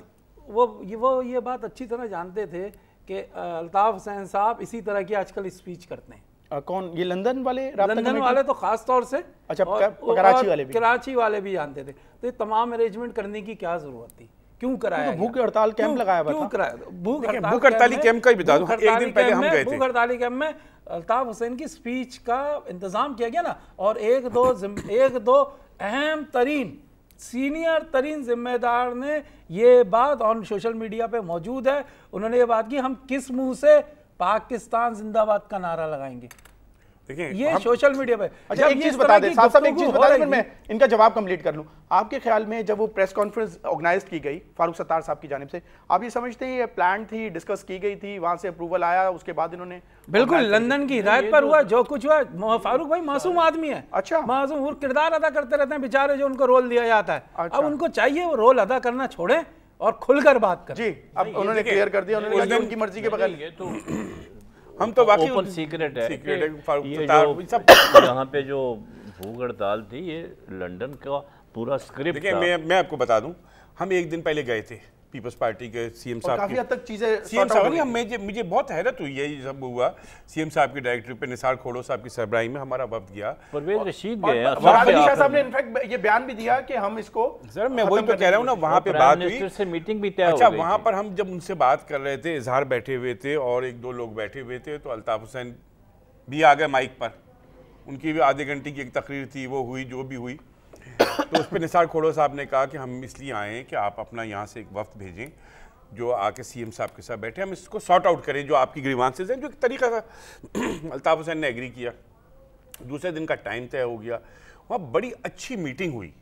वो ये बात अच्छी तरह जानते थे कि अल्ताफ़ हुसैन साहब इसी तरह की आजकल स्पीच करते हैं। कौन ये लंदन वाले? लंदन वाले तो खास तौर से, अच्छा, कराची वाले भी जानते थे। तो ये तमाम अरेंजमेंट करने की क्या जरूरत थी, क्यों कराया? तो भूख हड़ताल कैंप लगाया था, क्यों कराया? भूख हड़ताली कैंप का ही बता दूं, एक दिन पहले हम गए थे। भूख हड़ताली कैंप में अल्ताफ़ हुसैन की स्पीच का इंतजाम किया गया ना, और एक दो अहम तरीन सीनियर तरीन जिम्मेदार ने ये बात ऑन सोशल मीडिया पे मौजूद है, उन्होंने ये बात की, हम किस मुंह से पाकिस्तान जिंदाबाद का नारा लगाएंगे। देखिए ये सोशल मीडिया पे। अच्छा एक चीज बता दें साहब, एक चीज बता दें, मैं इनका जवाब कंप्लीट कर लूं। आपके ख्याल में जब वो प्रेस कॉन्फ्रेंस ऑर्गेनाइज की गई फारूक सत्तार साहब की जानिब से, आप ये समझते हैं ये प्लान थी, डिस्कस की गई थी, वहां से अप्रूवल आया, उसके बाद इन्होंने बिल्कुल लंदन की हिदायत पर हुआ जो कुछ हुआ? फारूक भाई मासूम आदमी है, अच्छा मासूम, वो किरदार अदा करते रहते हैं बेचारे, जो उनको रोल दिया जाता है। अब उनको चाहिए वो रोल अदा करना छोड़े और खुलकर बात करें। जी, अब उन्होंने क्लियर कर दिया, उन्होंने कहा उनकी मर्जी के बगैर। हम तो वाकई ओपन सीक्रेट है, ये जो यहाँ पे जो भूख हड़ताल थी ये लंदन का पूरा स्क्रिप्ट था। देखिए मैं आपको बता दूं, हम एक दिन पहले गए थे पीपल्स पार्टी के सीएम साहब, काफी हद तक चीजें सीएम साहब ने, मुझे बहुत हैरत हुई है ये सब हुआ। सीएम साहब के डायरेक्टर पे निसार खोड़ो साहब की सरबराही में हमारा वक्त गया, परवेज रशीद गए, शाह साहब ने इनफैक्ट ये बयान भी दिया कि हम इसको, सर मैं वही तो कह रहा हूँ ना, वहाँ पे बात हुई से मीटिंग भी तय हो अच्छा गई वहाँ थी। पर हम जब उनसे बात कर रहे थे, इजहार बैठे हुए थे और एक दो लोग बैठे हुए थे, तो अल्ताफ हुसैन भी आ गए माइक पर, उनकी भी आधे घंटे की एक तकरीर थी, वो हुई जो भी हुई। तो उस पर निसार खोड़ो साहब ने कहा कि हम इसलिए आए हैं कि आप अपना यहाँ से एक वफ्द भेजें जो आके सीएम साहब के साथ बैठे, हम इसको सॉर्ट आउट करें जो आपकी ग्रीवांसेस हैं, जो एक तरीका था। अल्ताफ हुसैन ने एग्री किया, दूसरे दिन का टाइम तय हो गया, वहाँ बड़ी अच्छी मीटिंग हुई,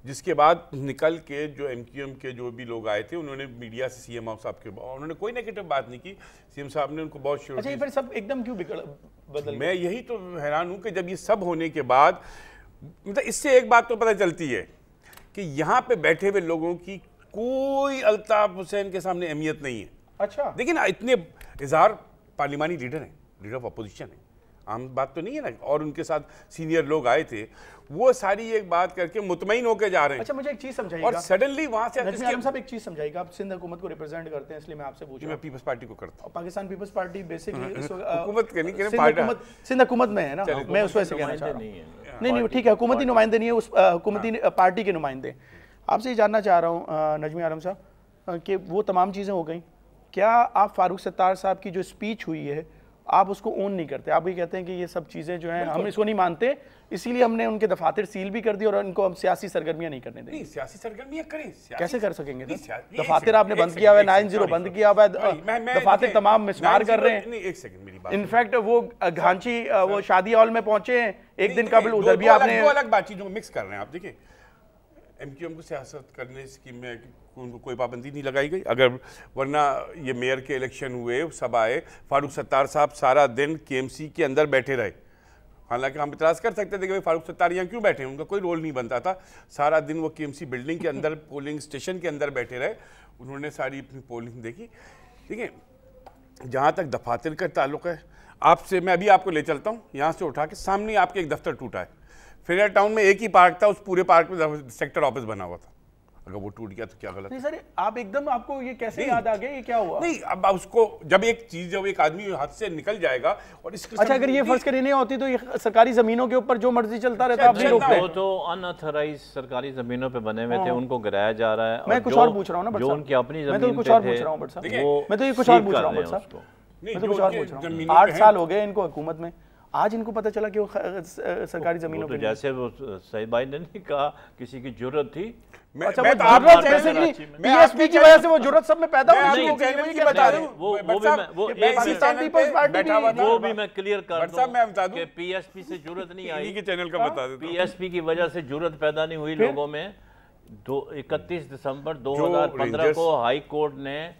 जिसके बाद निकल के जो एमक्यूएम के जो भी लोग आए थे उन्होंने मीडिया से सीएम साहब के, उन्होंने कोई नेगेटिव बात नहीं की, सीएम साहब ने उनको बहुत श्योर। अच्छा ये फिर सब एकदम क्यों बदल? मैं यही तो हैरान हूँ कि जब ये सब होने के बाद, मतलब इससे एक बात तो पता चलती है कि यहाँ पे बैठे हुए लोगों की कोई अल्ताफ हुसैन के सामने अहमियत नहीं है। अच्छा देखिए ना, इतने इजहार पार्लिमानी लीडर हैं, लीडर ऑफ अपोजिशन है, आम बात तो नहीं है ना, और उनके साथ सीनियर लोग आए थे, वो सारी एक बात करके मुतमईन होकर जा रहे हैं। अच्छा मुझे एक चीज समझाइएगा, और सडनली वहां से नजमी आलम साहब एक चीज समझाइएगा, आप सिंध हुकूमत को रिप्रेजेंट करते हैं इसलिए मैं आपसे पूछ रहा मैं हूं। पीपल्स पार्टी को करता हूं। पाकिस्तान पीपल्स पार्टी बेसिकली हुकूमत के नहीं, सिंध हुकूमत में है ना, मैं उस वजह से कहना चाह रहा हूँ। नहीं ठीक है, हुकूमती नुमाइंदे नहीं है, उस हुकूमती पार्टी के नुमाइंदे। आपसे ये जानना चाह रहा हूँ नजमी आलम साहब कि वो तमाम चीज़ें हो गई, क्या आप फारूक सत्तार साहब की जो स्पीच हुई है आप उसको ओन नहीं करते? आप ये कहते हैं कि ये सब चीज़ें जो हैं हम इसको नहीं मानते, इसीलिए हमने उनके दफातर सील भी कर दी और इनको हम सियासी सरगर्मियां नहीं करने देंगे। सियासी सरगर्मियां करें, कैसे कर सकेंगे? दफातर आपने बंद किया हुआ है, 9-0 बंद किया हुआ है, दफातर तमाम मिसमार कर रहे हैं। एक सेकंड मेरी बात, इनफैक्ट वो घांची वो शादी हॉल में पहुंचे हैं एक दिन कबल, उधर भी आपने दो अलग बातचीत जो मिक्स कर रहे हैं आप। देखिए एमक्यूएम को सियासत करने की में उनको कोई पाबंदी नहीं लगाई गई, अगर वरना ये मेयर के इलेक्शन हुए सब आए, फारूक सत्तार साहब सारा दिन केएमसी के अंदर बैठे रहे। हालांकि हम इतराज़ कर सकते थे कि भाई फारूक सत्तार यहाँ क्यों बैठे हैं, उनका कोई रोल नहीं बनता था, सारा दिन वो केएमसी बिल्डिंग के अंदर पोलिंग स्टेशन के अंदर बैठे रहे, उन्होंने सारी अपनी पोलिंग देखी। देखिए जहाँ तक दफातर का ताल्लुक है, आपसे मैं अभी आपको ले चलता हूँ, यहाँ से उठा के सामने आपके एक दफ्तर टूटा है, फेयर टाउन में एक ही पार्क था, उस पूरे पार्क में सेक्टर ऑफिस बना हुआ था, अगर वो टूट गया तो क्या गलत? नहीं सर, आप एकदम, आपको ये कैसे याद आ गया, ये क्या हुआ? नहीं, अब उसको जब एक चीज, जब एक आदमी हाथ से निकल जाएगा और इसके, अच्छा अगर ये फर्ज करिए नहीं होती तो ये सरकारी जमीनों के ऊपर जो मर्जी चलता रहता, आप नहीं रोकते? वो तो अनऑथराइज्ड सरकारी जमीनों पे बने हुए थे, उनको गिराया जा रहा है। मैं कुछ और पूछ रहा हूँ ना, जो उनकी अपनी मैं तो कुछ और पूछ रहा हूँ बट साहब, मैं तो ये कुछ और पूछ रहा हूँ बट साहब, मैं तो कुछ और पूछ रहा हूँ। 8 साल हो गए इनको हुकूमत में, आज इनको पता चला कि वो सरकारी जमीनों पे, जैसे वो सईद भाई ने नहीं कहा किसी की जरूरत थी। अच्छा वो जरूरत बेसिकली पीएसपी की वजह से वो जरूरत सब में पैदा हो गई, मैं बता रहा हूँ, वो भी मैं क्लियर कर दूं कि पीएसपी से जरूरत नहीं आई, के चैनल का बता देता हूं, पीएसपी की वजह से जरूरत पैदा नहीं हुई लोगों में। 31 दिसंबर 2015 को हाई कोर्ट ने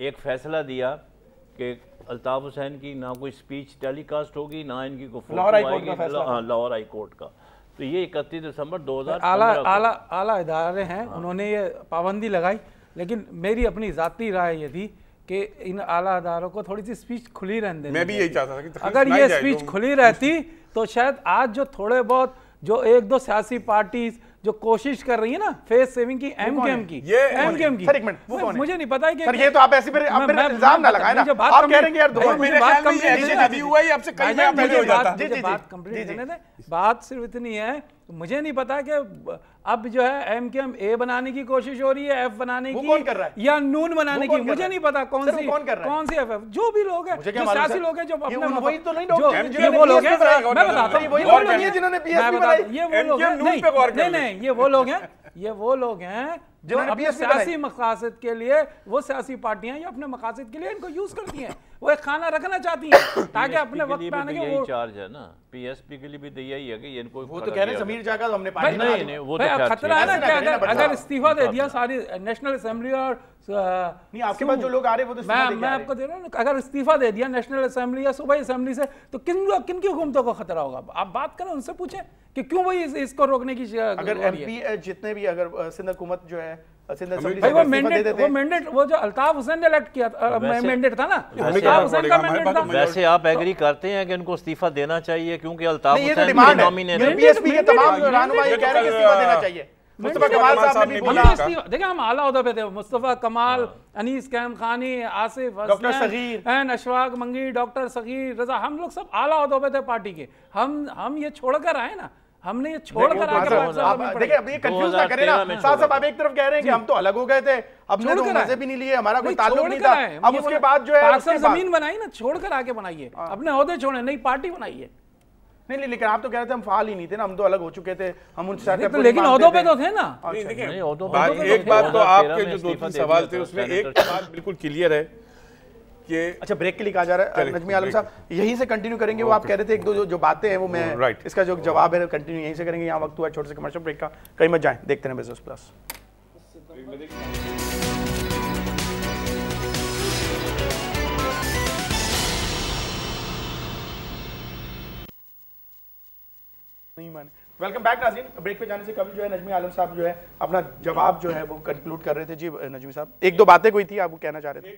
एक फैसला दिया कि अल्ताफ हुसैन की ना कोई स्पीच टेलीकास्ट होगी, ना इनकी कोई फोटो आएगी, लाहौर हाई कोर्ट का। तो ये 31 दिसंबर 2015 आला इदारे हैं, उन्होंने ये पाबंदी लगाई, लेकिन मेरी अपनी ज़ाती राय ये थी कि इन आला इदारों को थोड़ी सी स्पीच खुली रहने देनी। मैं भी यही चाहता था कि अगर ये स्पीच खुली रहती तो शायद आज जो थोड़े बहुत जो 1-2 सियासी पार्टी जो कोशिश कर रही है ना फेस सेविंग की, एमकेएम की, एमकेएम की, सर एक मिनट, वो कौन है? मुझे नहीं पता है कि सर ये तो आप ऐसे फिर इल्जाम ना लगाएं ना, आप कह रहे हैं यार बात कंप्लीट, बात सिर्फ इतनी है, मुझे नहीं पता कि अब जो है एमकेएम ए बनाने की कोशिश हो रही है, एफ बनाने की, कौन कर रहा है? या नून बनाने की, मुझे नहीं पता कौन सी एफ, जो भी लोग हैं, जो सियासी लोग हैं, जो अपने वही तो नहीं लोग, ये वो लोग हैं, मैं बताता हूँ, वही लोग हैं जिन्होंने पीएसपी बनाई, ये वो लोग हैं, नहीं ये वो लोग हैं जिन्होंने अपने PSP सियासी मकासद के लिए, वो सियासी पार्टियां ये अपने मकासद के लिए इनको यूज करती हैं, वो एक खाना रखना चाहती हैं ताकि अपने वक्त पे आने के वो चार्ज है ना, पीएसपी के लिए भी तो यही है कि इनको वो तो कह रहे हैं समीर जागा तो हमने पार्टी नहीं नहीं वो तो भाई, खैर खतरा है ना ऐसे कि ना करें ना, अगर इस्तीफा दे दिया सारी नेशनल असेंबली और नहीं, आपके पास जो लोग आ रहे हैं वो तो इस्तीफा दे के मैं आ रहे आपको दे रहा हूँ, अगर इस्तीफा दे दिया नेशनल असेंबली या सूबाई असेंबली से, तो किन की हुकूमतों को खतरा होगा? आप बात करें, उनसे पूछें कि क्यों वही इसको रोकने की अगर एमपी जितने भी, अगर सिंध हुकूमत जो है सिंध असेंबली भाई से वो इस्तीफा दे देते हैं। मैंडेट वो जो अल्ताफ हुसैन ने इलेक्ट किया मैंडेट था ना, वैसे अल्ताफ हुसैन का मैंडेट था। वैसे आप एग्री करते हैं कि उनको इस्तीफा देना चाहिए क्योंकि अल्ताफ नहीं, ये तो हुसैन डिमांड है। नॉमिनेट ये पीएसपी के तमाम रहनुमा ये कह रहे हैं कि इस्तीफा देना चाहिए। मुस्तफा कमाल साहब ने भी बोला, देखिए हम आला ओहदे पे थे, मुस्तफा कमाल, अनीस कैम खानी, आसिफ डॉक्टर सगीर, अशफाक मंगी, डॉक्टर सगीर रजा, हम लोग सब आला ओहदों पे थे पार्टी के। हम ये छोड़कर आए ना, हमने ये छोड़कर आके देखिए अब ये कंफ्यूज ना करें ना साहब, आप एक तरफ कह रहे हैं कि हम तो अलग हो गए थे, हमने तो मजे भी नहीं लिए, हमारा कोई ताल्लुक नहीं था, अब उसके बाद जो है जमीन बनाई ना, छोड़कर आके बनाइए, अपने ओहदे छोड़े, नई पार्टी बनाइए। नहीं, लेकिन आप तो कह रहे थे हम फाल ही नहीं थे ना, हम तो अलग हो चुके थे, हम उन लेकिन ओहदों पे तो थे ना। एक बात तो आपके जो 2-3 सवाल थे उसमें एक बात बिल्कुल क्लियर है कि अच्छा ब्रेक के लिए कहा जा रहा है नजमी आलम साहब, यहीं से कंटिन्यू करेंगे। वो आप कह रहे थे एक दो जो बातें हैं वो मैं इसका जो जवाब है कंटिन्यू यहीं से करेंगे। यहाँ वक्त हुआ छोटे से कमर्शियल ब्रेक का, कहीं मत जाएं, देखते हैं बिजनेस प्लस। वेलकम बैक नाज़रीन। ब्रेक पे जाने से कभी जो है नजमी आलम साहब जो है अपना जवाब जो है वो कंक्लूड कर रहे थे। जी नजमी साहब, एक दो बातें कोई थी आप वो कहना चाह रहे थे।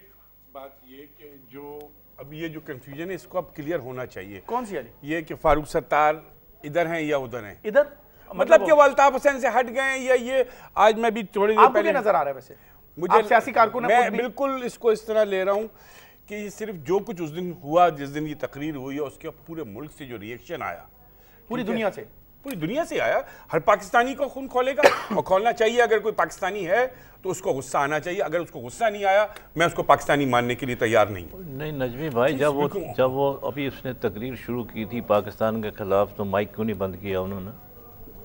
बात ये कि जो अब ये जो कंफ्यूजन है इसको अब क्लियर होना चाहिए। कौन सी वाली? ये कि फारूक सत्तार इधर हैं या उधर हैं। इधर मतलब कि वो अल्ताफ हुसैन से हट गए या ये आज मैं भी थोड़ी देर पहले नजर आ रहा है वैसे मुझे सियासी कारकुन मैं बिल्कुल इसको इस तरह ले रहा हूँ कि सिर्फ जो कुछ उस दिन हुआ, जिस दिन ये तकरीर हुई है, उसके पूरे मुल्क से जो रिएक्शन आया, पूरी दुनिया से आया, हर पाकिस्तानी को खून खोलेगा और खोलना चाहिए। अगर कोई पाकिस्तानी है तो उसको गुस्सा आना चाहिए, अगर उसको गुस्सा नहीं आया मैं उसको पाकिस्तानी मानने के लिए तैयार नहीं। नहीं नजमी भाई, जब वो अभी उसने तकरीर शुरू की थी पाकिस्तान के खिलाफ, तो माइक क्यों नहीं बंद किया उन्होंने?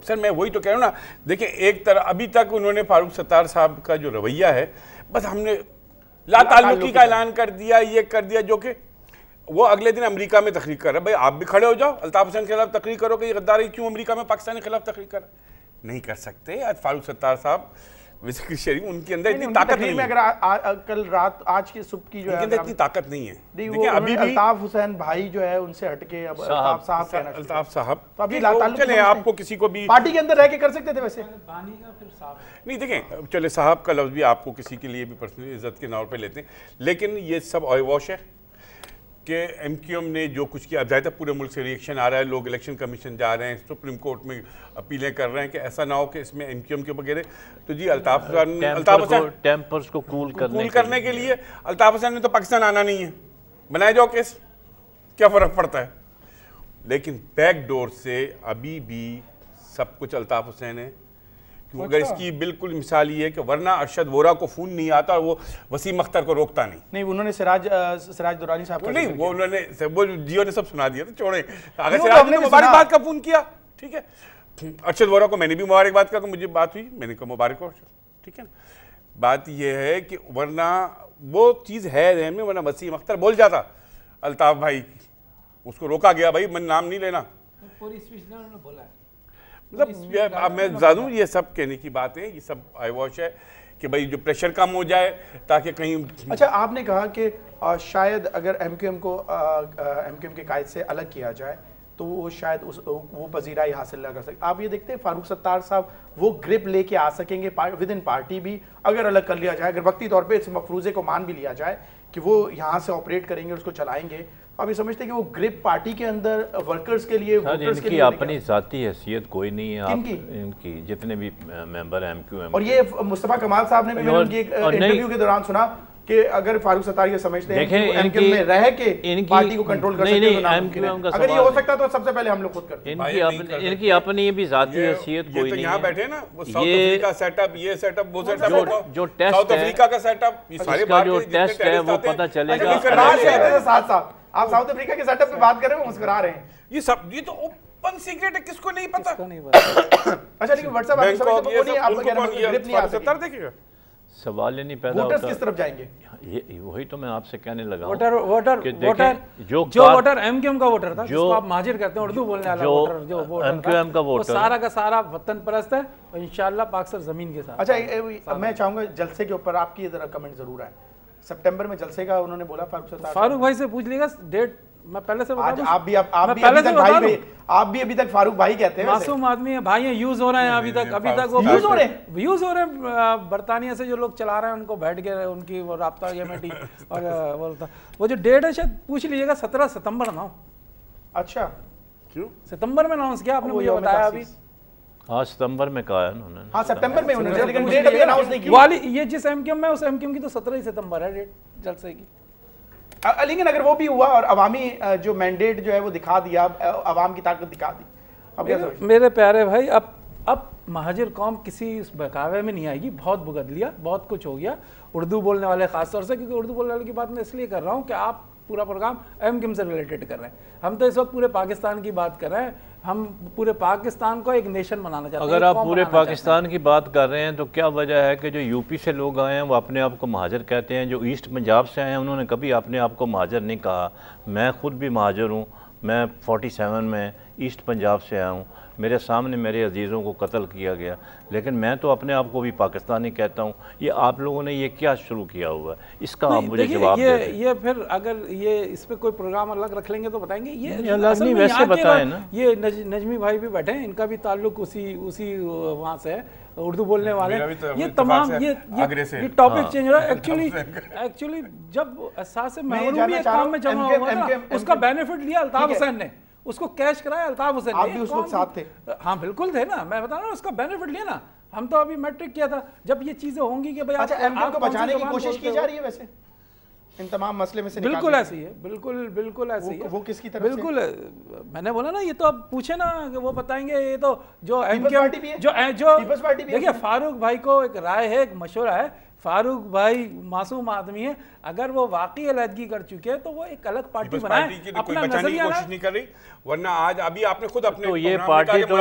सर मैं वही तो कह रहा हूँ ना, देखिए एक तरह अभी तक उन्होंने फारूक सत्तार साहब का जो रवैया है, बस हमने लाताल्लुकी का ऐलान कर दिया, ये कर दिया, जो कि वो अगले दिन अमेरिका में तकरीर कर रहा है। भाई आप भी खड़े हो जाओ, अल्ताफ हुसैन के खिलाफ तकरीर करो कि ये गद्दारी क्यों अमेरिका में पाकिस्तान के खिलाफ तकरीर कर नहीं कर सकते। आज फारूक सत्तार साहब शरीफ उनके अंदर इतनी ताकत नहीं है। अगर कल रात आज की सुबह की जो है इतनी ताकत नहीं है। देखिए अभी अल्ताफ हुसैन भाई जो है उनसे हटके अब अल्ताफ साहब तो अभी चले आपको किसी को भी पार्टी के अंदर रह के कर सकते थे वैसे नहीं। देखें चले साहब का लफ्ज भी आपको किसी के लिए भी पर्सनली इज्जत के तौर पे लेते हैं, लेकिन ये सब ऑयवॉश है कि एमक्यूएम ने जो कुछ किया। अब ज़्यादा पूरे मुल्क से रिएक्शन आ रहा है, लोग इलेक्शन कमीशन जा रहे हैं, सुप्रीम कोर्ट में अपीलें कर रहे हैं कि ऐसा ना हो कि इसमें एमक्यूएम के वगैरह। तो जी अल्ताफ हुसैन टेम्पर्स को कूल करने के लिए अल्ताफ हुसैन ने तो पाकिस्तान आना नहीं है, बनाए जाओ केस, क्या फ़र्क पड़ता है। लेकिन बैक डोर से अभी भी सब कुछ अल्ताफ हुसैन है। अगर इसकी बिल्कुल मिसाल ये है कि वरना अरशद वोरा को खून नहीं आता और वो वसीम अख्तर को रोकता नहीं। उन्होंने सिराज दुरानी साहब को नहीं, वो उन्होंने वो जियो ने सब सुना दिया, तो छोड़े। अगर सिराज ने मुबारकबाद का फोन किया, ठीक है, अरशद वोरा को मैंने भी मुबारकबाद का, तो मुझे बात हुई, मैंने कहा मुबारक हो, ठीक है। बात यह है कि वरना वो चीज़ है रहन में, वरना वसीम अख्तर बोल जाता अल्ताफ भाई, उसको रोका गया, भाई मैं नाम नहीं लेना। मतलब मैं जानूँ ये सब कहने की बात है, ये सब आईवॉश है कि भाई जो प्रेशर कम हो जाए ताकि कहीं। अच्छा आपने कहा कि शायद अगर एमक्यूएम के कायद से अलग किया जाए तो वो शायद वो पजीराई हासिल ना कर सके। आप ये देखते हैं फारूक सत्तार साहब वो ग्रिप लेके आ सकेंगे विद इन पार्टी भी, अगर अलग कर लिया जाए, अगर वक्ती तौर पे इस मफरूजे को मान भी लिया जाए कि वो यहाँ से ऑपरेट करेंगे, उसको चलाएंगे, आप ये समझते हैं कि वो ग्रिप पार्टी के अंदर वर्कर्स के लिए, वोटर्स के लिए अपनी जाती हैसियत कोई नहीं है। इनकी जितने भी मेंबर हैं एमक्यूएम, और ये मुस्तफा कमाल साहब ने भी मैंने उनकी एक इंटरव्यू के दौरान सुना कि अगर फारूक सत्तार ये समझते हैं कि एमक्यूएम में रह के पार्टी को कंट्रोल कर सकते हैं, अगर ये हो सकता तो सबसे पहले हम लोग खुद करते हैं। इनकी अपनी भी जाती हैसियत कोई नहीं है। यहाँ बैठे ना वो साउथ अफ्रीका सेटअप, ये सेटअप, वो सेटअप, जो टेस्ट साउथ अफ्रीका का सेटअप, ये सारे जो टेस्ट है वो पता चलेगा। साथ आप साउथ अफ्रीका के सेटअप पे बात कर रहे हो, मुस्कुरा रहे हैं। ये सब ये तो ओपन सीक्रेट है, किसको नहीं पता? किसको नहीं पता। अच्छा लेकिन व्हाट्सएप आप समझते हो वो नहीं, आप ग्रिप नहीं आ सकती। देखेगा सवाल ही नहीं पैदा वोटर्स होता। किस तरफ जाएंगे? ये वही तो मैं आपसे कहने लगा हूं वोटर वोटर कि देखें, वोटर जो वोटर एमक्यूएम का वोटर था, जिसको आप महाजिर कहते हैं, उर्दू बोलने वाला वोटर, जो वोटर एमक्यूएम का वो वोटर सारा का सारा वतन परस्त है और इंशाल्लाह पाक सर जमीन के साथ। अच्छा मैं चाहूंगा जलसे के ऊपर आपकी जरा कमेंट जरूर आए। सितंबर में जलसे का उन्होंने बोला फारूक सत्तार। फारूक भाई से पूछ लीजिएगा डेट, मैं पहले से बता दूं। आप भी अभी तक फारूक भाई कहते हैं। मासूम आदमी है भाई, ये यूज हो रहे हैं अभी तक वो यूज हो रहे हैं। बरतानिया से जो लोग चला रहे हैं उनको बैठ के उनकी वो राब्ता कमेटी और वो जो डेट है शायद पूछ लीजिएगा, 17 सितंबर ना। अच्छा क्यों सितंबर में अनाउंस किया आपने मुझे बताया अभी। हाँ सितंबर में कहा है उन्होंने। हाँ सितंबर में उन्होंने, लेकिन डेट अभी अनाउंस नहीं की। वाली ये जिस एमक्यूएम में, उस एमक्यूएम की तो 17 सितंबर है डेट जलसे की। लेकिन अगर वो भी हुआ और अवामी जो मैंडेट जो है वो दिखा दिया, अवाम की ताकत दिखा दी, अब क्या समझते? मेरे प्यारे भाई, अब महाजिर कौम किसी उस बहकावे में नहीं आएगी। बहुत भुगत लिया, बहुत कुछ हो गया उर्दू बोलने वाले खासतौर से, क्योंकि उर्दू बोलने वाले की बात मैं इसलिए कर रहा हूँ कि आप पूरा प्रोग्राम एमक्यूएम से रिलेटेड कर रहे हैं। हम तो इस वक्त पूरे पाकिस्तान की बात कर रहे हैं। हम पूरे पाकिस्तान को एक नेशन बनाना चाहते हैं। अगर आप पूरे पाकिस्तान की बात कर रहे हैं तो क्या वजह है कि जो यूपी से लोग आए हैं वो अपने आप को महाजर कहते हैं, जो ईस्ट पंजाब से आए हैं उन्होंने कभी अपने आप को महाजर नहीं कहा। मैं खुद भी महाजर हूँ, मैं 47 में ईस्ट पंजाब से आया हूँ, मेरे सामने मेरे अजीज़ों को कत्ल किया गया, लेकिन मैं तो अपने आप को भी पाकिस्तानी कहता हूँ। ये आप लोगों ने ये क्या शुरू किया हुआ है, इसका आप मुझे जवाब दें। ये फिर अगर ये इस पे कोई प्रोग्राम अलग रख लेंगे तो बताएंगे। ये अलग नहीं, वैसे बताएं ना। ये नजमी भाई भी बैठे हैं, इनका भी ताल्लुक उसी वहाँ से है, उर्दू बोलने वाले। ये तमाम ये टॉपिक चेंज हो रहा है। एक्चुअली जब एहसास महरूमी काम में जमा हुआ था, उसका बेनिफिट लिया अल्ताफ हुसैन ने, उसको कैश कराया अल्ताफ हुसैन ने। आप भी उस वक्त साथ थे? हाँ बिल्कुल थे ना, मैं बता रहा हूँ उसका बेनिफिट लिया ना। हम तो अभी मैट्रिक किया था जब ये चीजें होंगी कि भाई अच्छा एमक्यूएम को बचाने की कोशिश की जा रही है वैसे इन तमाम मसले में से? बिल्कुल ऐसी है, बिल्कुल ऐसी है। वो किसकी तरफ बिल्कुल मैंने बोला ना, ये तो अब पूछे ना वो बताएंगे। ये तो जो देखिए फारूक भाई को एक राय है, एक मशवरा है। फारूक भाई मासूम आदमी है, अगर वो वाकई अलहदगी कर चुके हैं तो वो एक अलग पार्टी बनाए, अपना नजरिया कोशिश नहीं कर रही। वरना आज अभी आपने खुद अपने तो ये पार्टी तो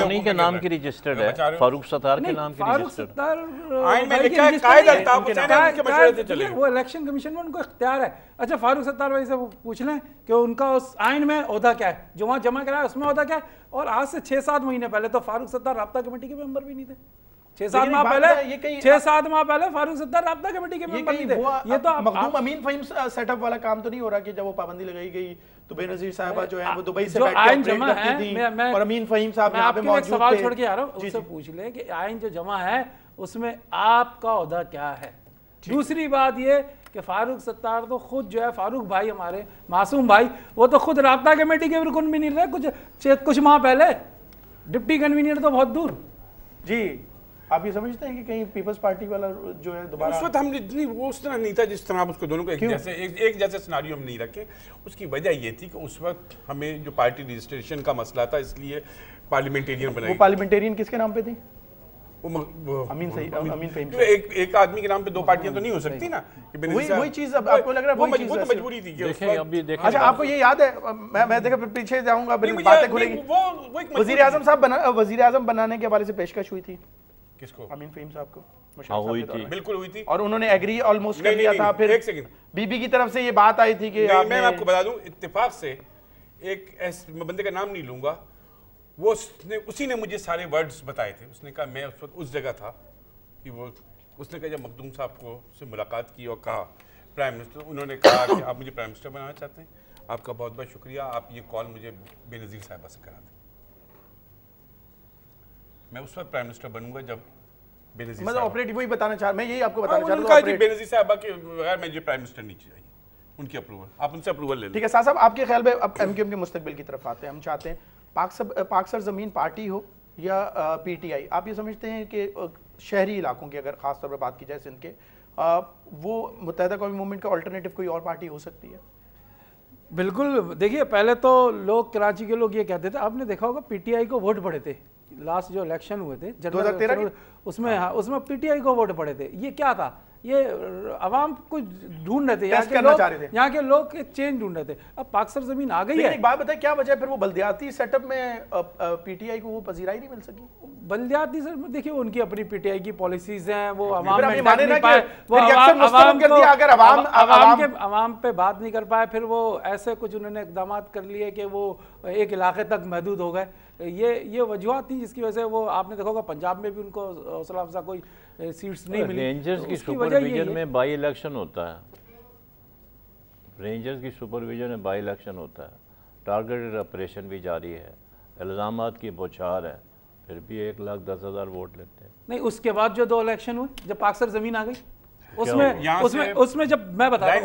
उन्हीं के नाम की रजिस्टर्ड है, फारूक सत्तार के नाम की रजिस्टर्ड। वो इलेक्शन कमीशन में उनको इख्तियार है। अच्छा फारूक सत्तार भाई से पूछ लें कि उनका उस आइन में ओहदा क्या है, जो वहाँ जमा कराया उसमें ओहदा क्या है। और आज से 6-7 महीने पहले तो फारूक सत्तार राब्ता कमेटी के मेंबर भी नहीं थे। 6-7 माह पहले फारूक सत्तार राब्ता कमेटी के मेंबर नहीं थे। ये तो मखदूम अमीन फहीम सेटअप वाला काम तो नहीं हो रहा कि जब वो पाबंदी लगाई गई तो बेनजीर साहबा जो है वो दुबई से बैठ के आइन जमा है, और अमीन फहीम साहब यहाँ पे मौजूद थे। सवाल छोड़ के आ रहा हूँ, उससे पूछ ले कि आइन जो जमा है उसमें आपका ओहदा क्या है। दूसरी बात ये कि फारूक सत्तार तो खुद जो है, फारूक भाई हमारे मासूम भाई, वो तो खुद राब्ता कमेटी के रुकन भी नहीं रहे कुछ माह पहले। डिप्टी कन्वीनर तो बहुत दूर। जी आप ये समझते हैं कि कहीं पीपल्स पार्टी वाला जो है दोबारा उस वक्त हम इतनी वो उस तरह नहीं था जिस तरह आप उसको दोनों को एक जैसे सिनारियो हम नहीं रखे। उसकी वजह ये थी कि उस वक्त हमें जो पार्टी रजिस्ट्रेशन का मसला था, इसलिए पार्लियामेंटेरियन बनाई। वो पार्लियामेंटेरियन किसके नाम पे थी? अमीन फहीम। एक आदमी के नाम पे 2 पार्टियां तो नहीं हो सकती ना। वही चीज अब आपको लग रहा है वो मजबूरी थी। अच्छा आपको ये याद है, मैं देखा पीछे जाऊंगा, बातें खुलेंगी। वजीर आजम बनाने के हवाले से पेशकश हुई थी किसको? अमीन फहीम साहब को। हुई थी, बिल्कुल हुई थी, और उन्होंने एग्री ऑलमोस्ट कर लिया था। फिर एक सेकंड, बीबी की तरफ से ये बात आई थी कि मैं आपको बता दूं, इत्तेफाक से एक मैं बंदे का नाम नहीं लूंगा, वो उसी ने मुझे सारे वर्ड्स बताए थे। उसने कहा मैं उस वक्त उस जगह था कि वो उसने कहा जब मखदूम साहब को से मुलाकात की और कहा प्राइम मिनिस्टर, उन्होंने कहा कि आप मुझे प्राइम मिनिस्टर बनाना चाहते हैं, आपका बहुत बहुत शुक्रिया, आप ये कॉल मुझे बेनज़ीर साहिबा से करा दें। मैं उस वक्त प्राइम मिनिस्टर बनूंगा जब बेनज़ीर मतलब ऑपरेटिव वही बताना चाह, मैं यही आपको बताना चाह रहा हूं, बेनज़ीर साहिबा के बगैर मैं जो प्राइम मिनिस्टर नहीं चाहिए, उनकी अप्रूवल, आप उनसे अप्रूवल ले लें। ठीक है साहब, आपके ख्याल में अब एमक्यूएम के मुस्तकबिल की तरफ आते हैं। हम चाहते हैं पाक सर ज़मीन पार्टी हो या पीटीआई। आप ये समझते हैं कि शहरी इलाकों की अगर खास तौर पर बात की जाए सिंध के, वो मुत्तहिदा कौमी मूवमेंट का अल्टरनेटिव कोई और पार्टी हो सकती है? बिल्कुल। देखिए पहले तो लोग, कराची के लोग ये कहते थे, आपने देखा होगा पीटीआई को वोट पड़े थे लास्ट जो इलेक्शन हुए थे 2013 उसमें, हाँ उसमें पीटीआई को वोट पड़े थे। ये क्या था, ये अवाम को ढूंढ रहे थे, यहाँ के लोग चेंज ढूंढ रहे थे। अब पाक सरजमीन आ गई है। एक बात बताए, क्या वजह है फिर वो बल्दियाती सेटअप में पीटीआई को वो पजीराई नहीं मिल सकी? बल्दियाती सेटअप में देखिए उनकी अपनी पीटीआई की पॉलिसीज हैं, वो अवाम पे बात नहीं कर पाए, फिर वो ऐसे कुछ उन्होंने इकदाम कर लिए कि वो एक इलाके तक महदूद हो गए। ये वजूहत थी जिसकी वजह से वो, आपने देखा होगा पंजाब में भी उनको हौसला अफजा कोई सीट्स नहीं मिली। रेंजर्स की सुपरविजन में बाई इलेक्शन होता है, रेंजर्स की सुपरविजन में बाई इलेक्शन होता है, टारगेटेड ऑपरेशन भी जारी है, इल्ज़ामात की बौछार है, फिर भी 1,10,000 वोट लेते हैं। नहीं, उसके बाद जो 2 इलेक्शन हुए, जब पाक सरजमीन आ गई, उसमें जब मैं बता रहा हूँ,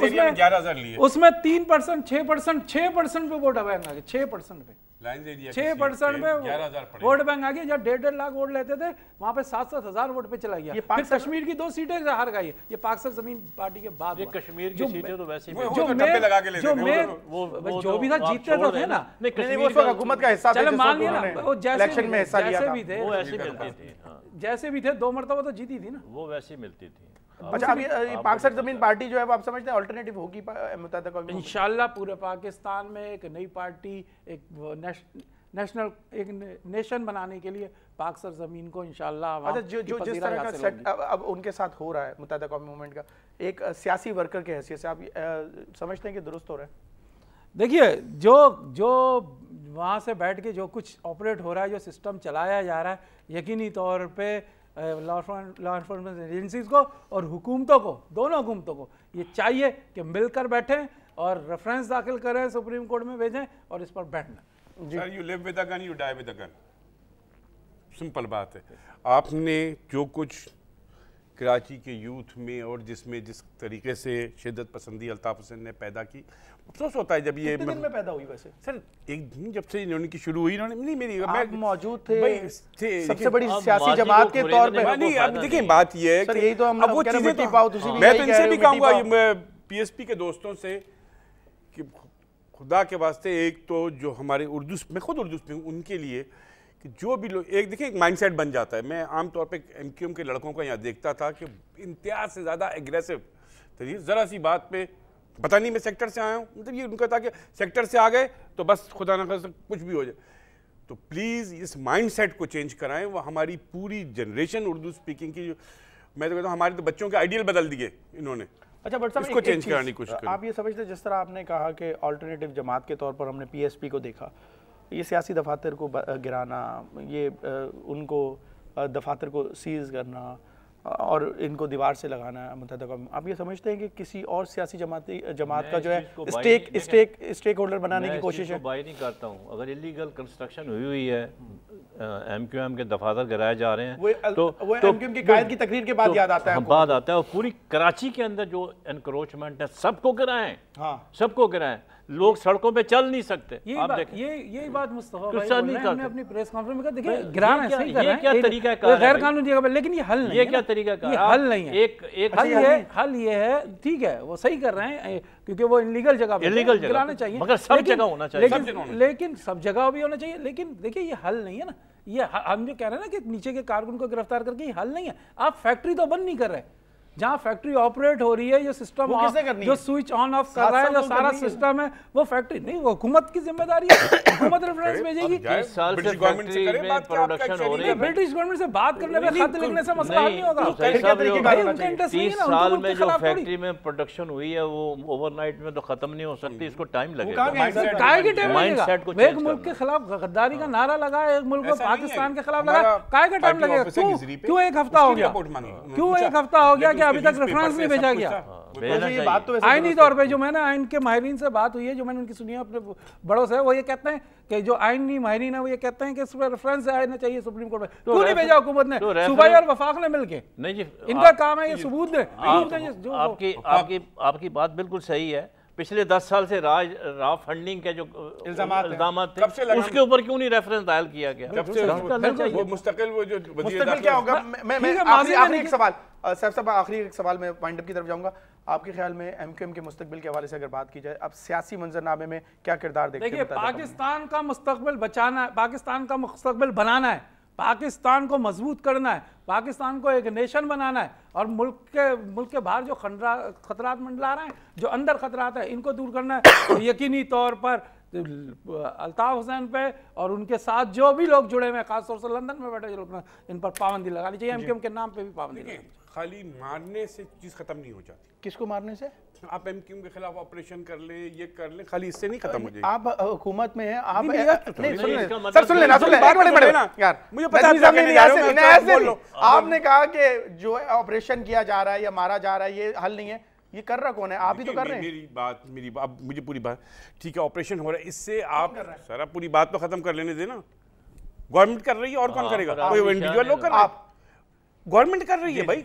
उसमें 3%, 6% पे वोट बैंक आ गए, 6% पे 6% पे वोट बैंक आ गया। जब 1.5 लाख वोट लेते थे, वहां पे 7-7 हज़ार वोट पे चला गया। फिर कश्मीर की 2 सीटें हार गई। ये पाक सरजमीन पार्टी के बाद कश्मीर की सीटें तो वैसे ही जो भी था जीतते तो थे ना, हुकूमत का हिस्सा चलो मान लिया ना, वो इलेक्शन में हिस्सा लिया भी थे, जैसे भी थे 2 मरतबा तो जीती थी ना, वो वैसी मिलती थी। अच्छा, अब ये पाक सरजमीन पार्टी जो है वो आप समझते हैं अल्टरनेटिव होगी मुत्तहिदा कौम? इंशाल्लाह पूरे पाकिस्तान में एक नई पार्टी, एक नेशनल, एक नेशन बनाने के लिए पाक सरजमीन को इंशाल्लाह। अच्छा, जो जिस तरह का सेट अब उनके साथ हो रहा है मुत्तहिदा कौम मूवमेंट का, एक सियासी वर्कर के हैसियत से आप समझते हैं कि दुरुस्त हो रहा है? देखिए, जो वहाँ से बैठ के जो कुछ ऑपरेट हो रहा है, जो सिस्टम चलाया जा रहा है, यकीनी तौर पर लॉ एनफोर्समेंट एजेंसीज को और हुकूमतों को, दोनों हुकूमतों को ये चाहिए कि मिलकर बैठें और रेफरेंस दाखिल करें, सुप्रीम कोर्ट में भेजें और इस पर बैठना। Sir, you live with a gun, you die with a gun, simple बात है। आपने जो कुछ कराची के यूथ में और जिस तरीके से शिद्दत पसंदी अल्ताफ हुसैन ने पैदा की, अफसोस होता है जब ये कितने दिन में पैदा हुई वैसे? सर, एक दिन जब से इन्होंने की शुरू हुई, इन्होंने नहीं, मेरी मैं मौजूद थे सबसे बड़ी सियासी जमात के तौर पे। नहीं, अब देखिए बात ये है कि यही तो हम वो चीजें, मैं तो इनसे भी कहूँगा पीएसपी के दोस्तों से कि खुदा के वास्ते, एक तो जो हमारे उर्दू, मैं खुद उर्दू में हूँ, उनके लिए कि जो भी लोग, एक देखिए एक माइंडसेट बन जाता है। मैं आमतौर पे एमक्यूएम के लड़कों का यहाँ देखता था कि इंतहा से ज़्यादा एग्रेसिव, तो ये ज़रा सी बात पे पता नहीं मैं सेक्टर से आया हूँ, मतलब ये उनका था कि सेक्टर से आ गए तो बस खुदा ना खास्ता कुछ भी हो जाए। तो प्लीज़ इस माइंडसेट को चेंज कराएं। वो हमारी पूरी जनरेशन उर्दू स्पीकिंग की, मैं तो कहता हूँ हमारे तो बच्चों के आइडियल बदल दिए इन्होंने। अच्छा, बट इसको चेंज कराने की कोशिश करें। आप ये समझते, जिस तरह आपने कहा कि अल्टरनेटिव जमात के तौर पर हमने पीएसपी को देखा, ये सियासी दफातर को गिराना, ये उनको दफातर को सीज करना और इनको दीवार से लगाना है मुत्तहिदा कौम, आप ये समझते हैं कि किसी और सियासी जमात का जो है स्टेक होल्डर बनाने की कोशिश है? बाई नहीं करता हूँ। अगर इलीगल कंस्ट्रक्शन हुई है, एमक्यूएम के दफातर गिराए जा रहे हैं, तो एमक्यूएम की कायद की तकरीर के बाद याद आता है, बाद आता है। और पूरी कराची के अंदर जो एनक्रोचमेंट है, सबको गिराएं, सबको गिराएं, लोग सड़कों पे चल नहीं सकते। यही बात मुस्तफा भाई हमने अपनी प्रेस कॉन्फ्रेंस में कहा, देखिए गिराना सही कर रहे हैं, क्या तरीका कार गैर कानूनी जगह पे, लेकिन ये हल नहीं है। ये क्या तरीका कार? ये हल नहीं है। हल ये है, ठीक है, वो सही कर रहे हैं क्योंकि वो इलीगल जगह पे गिराना चाहिए, मगर सब जगह होना चाहिए। लेकिन सब जगह भी होना चाहिए। लेकिन देखिए, ये हल नहीं है ना। ये हम जो कह रहे हैं ना कि नीचे के कारकुन को गिरफ्तार करके, ये हल नहीं है। आप फैक्ट्री तो बंद नहीं कर रहे, जहां फैक्ट्री ऑपरेट हो रही है, ये सिस्टम जो स्विच ऑन ऑफ कर रहा है, जो सारा सिस्टम है, वो फैक्ट्री नहीं, वो हुकूमत की जिम्मेदारी है। हुकूमत रेफरेंस भेजेगी। 30 साल से फैक्ट्री में प्रोडक्शन हो रही है। ब्रिटिश गवर्नमेंट से बात करने में, खत लिखने से मसला हल नहीं होगा। 30 साल में जो फैक्ट्री में प्रोडक्शन हुई है, वो ओवरनाइट में तो खत्म नहीं हो सकती, इसको टाइम लगेगा। एक मुल्क के खिलाफ गद्दारी का नारा लगा, एक मुल्क को पाकिस्तान के खिलाफ लगा, काय का टाइम लगेगा? क्यों एक हफ्ता हो गया? क्यों एक हफ्ता हो गया कि अभी तक रेफरेंस नहीं भेजा गया? ये बात तो आईनी तौर पे जो मैंने आइन के माहिरीन से बात हुई है, जो मैंने उनकी सुनी है अपने बड़ों से, वो ये कहते हैं कि जो आईनी माहिरीन है वो ये कहते हैं कि इस पर रेफरेंस आना चाहिए सुप्रीम कोर्ट में। क्यों नहीं भेजा हुकूमत ने? सूबाई और वफाक ने मिलके। नहीं जी, इनका काम है ये सबूत दे। आपकी बात बिल्कुल सही है। पिछले 10 साल से रॉ फंडिंग के जो इल्जाम थे, उसके ऊपर क्यों नहीं रेफरेंस दायर किया गया? वो मुस्तकिल क्या होगा? मैं आखिरी एक सवाल, साहब आखिरी एक सवाल में पॉइंट अप की तरफ जाऊंगा। आपके ख्याल में एमक्यूएम के मुस्तकबिल के हवाले से अगर बात की जाए, अब सियासी मंजरनामे में क्या किरदार देखते हैं? देखिए, पाकिस्तान का मुस्तकबिल बचाना है, पाकिस्तान का मुस्तकबिल बनाना है, पाकिस्तान को मजबूत करना है, पाकिस्तान को एक नेशन बनाना है और मुल्क के बाहर जो खतरात मंडला रहे हैं, जो अंदर खतरात है, इनको दूर करना है। तो यकीनी तौर पर अल्ताफ हुसैन पे और उनके साथ जो भी लोग जुड़े हुए हैं, खासतौर से लंदन में बैठे जो लोग, इन पर पाबंदी लगानी चाहिए। एमक्यूएम के नाम पे भी पाबंदी लगानी चाहिए। खाली मारने से चीज़ खत्म नहीं हो जाती। किसको मारने से? आप एमक्यूएम के खिलाफ ऑपरेशन कर ले, ये कर ले, खाली इससे नहीं खत्म हो जाएगी। आप हुकूमत में हैं, आप नहीं, सुन ले इसका सर, सुन लेना, सुन ले, एक मिनट ना यार, मुझे पता है आपने कहा कि जो ऑपरेशन किया जा रहा है या मारा जा रहा है ये हल नहीं है, ये कर रहा कौन है? आप ही तो कर रहे हैं। मेरी बात अब मुझे पूरी बात ठीक है, ऑपरेशन हो रहा है, इससे आप सर आप पूरी बात तो खत्म कर लेने देना। गवर्नमेंट कर रही है और कौन करेगा? कोई इंडिविजुअल लोग कर रहे हैं? गवर्नमेंट कर रही है भाई,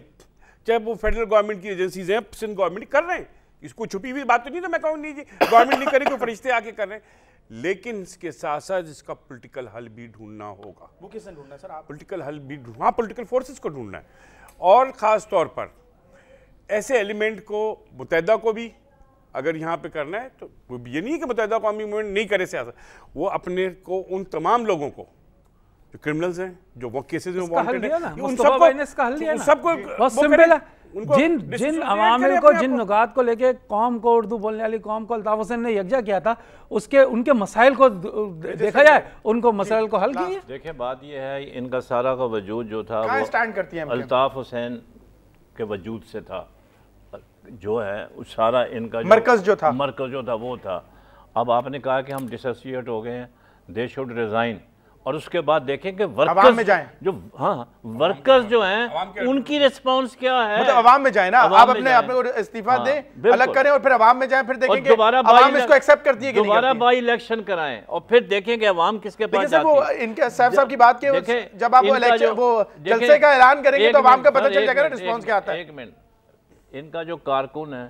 चाहे वो फेडरल गवर्नमेंट की एजेंसीज हैं, सिंध गवर्नमेंट कर रहे हैं। इसको छुपी हुई बात तो नहीं, तो मैं कहूँ नहीं जी गवर्नमेंट नहीं करेगी, फरिश्ते आके कर रहे हैं। लेकिन इसके साथ साथ इसका पॉलिटिकल हल भी ढूंढना होगा। वो किसने ढूंढना है सर? आप पॉलिटिकल हल भी हाँ, पॉलिटिकल फोर्सेस को ढूंढना है, और ख़ास तौर पर ऐसे एलिमेंट को, मुत्तहिदा को भी अगर यहाँ पे करना है तो ये नहीं है कि मुत्तहिदा कौमी मूवमेंट नहीं करे सियासत, वो अपने को उन तमाम लोगों को जो क्रिमिनल्स हैं, जो वो केसेस में वांटेड हैं, उन सबको जिन अवामिल को, जिन नुकात को लेके कौम को, उर्दू बोलने वाली कौम को अल्ताफ हुसैन ने यकजा किया था, उसके उनके मसाइल को देखा जाए, उनको मसाइल को हल किया। देखिए बात ये है, इनका सारा का वजूद जो था वो स्टैंड करती है अल्ताफ हुसैन के वजूद से था, जो है उस सारा इनका मरकज जो था वो था। अब आपने कहा कि हम डिसोसिएट हो गए हैं, दे शुड रिजाइन, और उसके बाद देखें कि वर्कर्स में जाएं, जो वर्कर्स जो हैं उनकी रिस्पांस क्या है, मतलब अवाम में जाए ना, आप अपने को इस्तीफा दें, अलग करें और फिर अवाम में जाएं, फिर देखें कि अवाम इसको एक्सेप्ट करती है कि नहीं। दोबारा बाई इलेक्शन कराएं और फिर देखें कि अवाम किसके पास जाती है। वो इनके सैफ साहब की बात के, जब आप वो जलसे का ऐलान करेंगे तो अवाम का पता चल जाएगा ना रिस्पांस क्या आता है। एक मिनट, इनका जो कारकुन है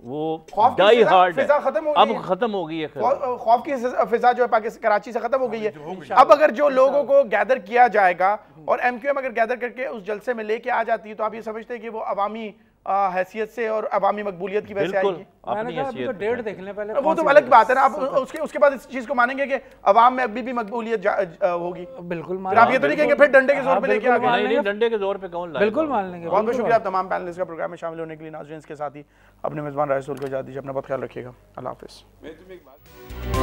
वो डाई हार्ड है, अब खत्म हो गई है, खौफ की फिजा जो है पाकिस्तान कराची से खत्म हो गई है। अब अगर जो लोगों को गैदर किया जाएगा और एमक्यूएम अगर गैदर करके उस जलसे में लेके आ जाती है, तो आप ये समझते हैं कि वो अवामी हैसियत से और अवामी मकबूलियत की वजह से आएगी? मैंने कहा अभी तो डेट देख लें पहले, वो तो अलग बात है ना। आप उसके बाद इस चीज को मानेंगे कि अवाम में अभी भी मकबूलियत होगी? बिल्कुल। आप ये तो नहीं कहेंगे फिर डंडे के जोर पे लेके आ गए? नहीं, डंडे के जोर पे कौन लाएगा? बिल्कुल मान लेंगे। बहुत बहुत शुक्रिया आप तमाम पैनलिस्ट का प्रोग्राम में शामिल होने के लिए। नाज़रीन, इसके साथ ही अपने मेज़बान राय रसूल को इजाज़त दीजिए। अपना बहुत ख्याल रखिएगा। अल्लाह हाफ़िज़।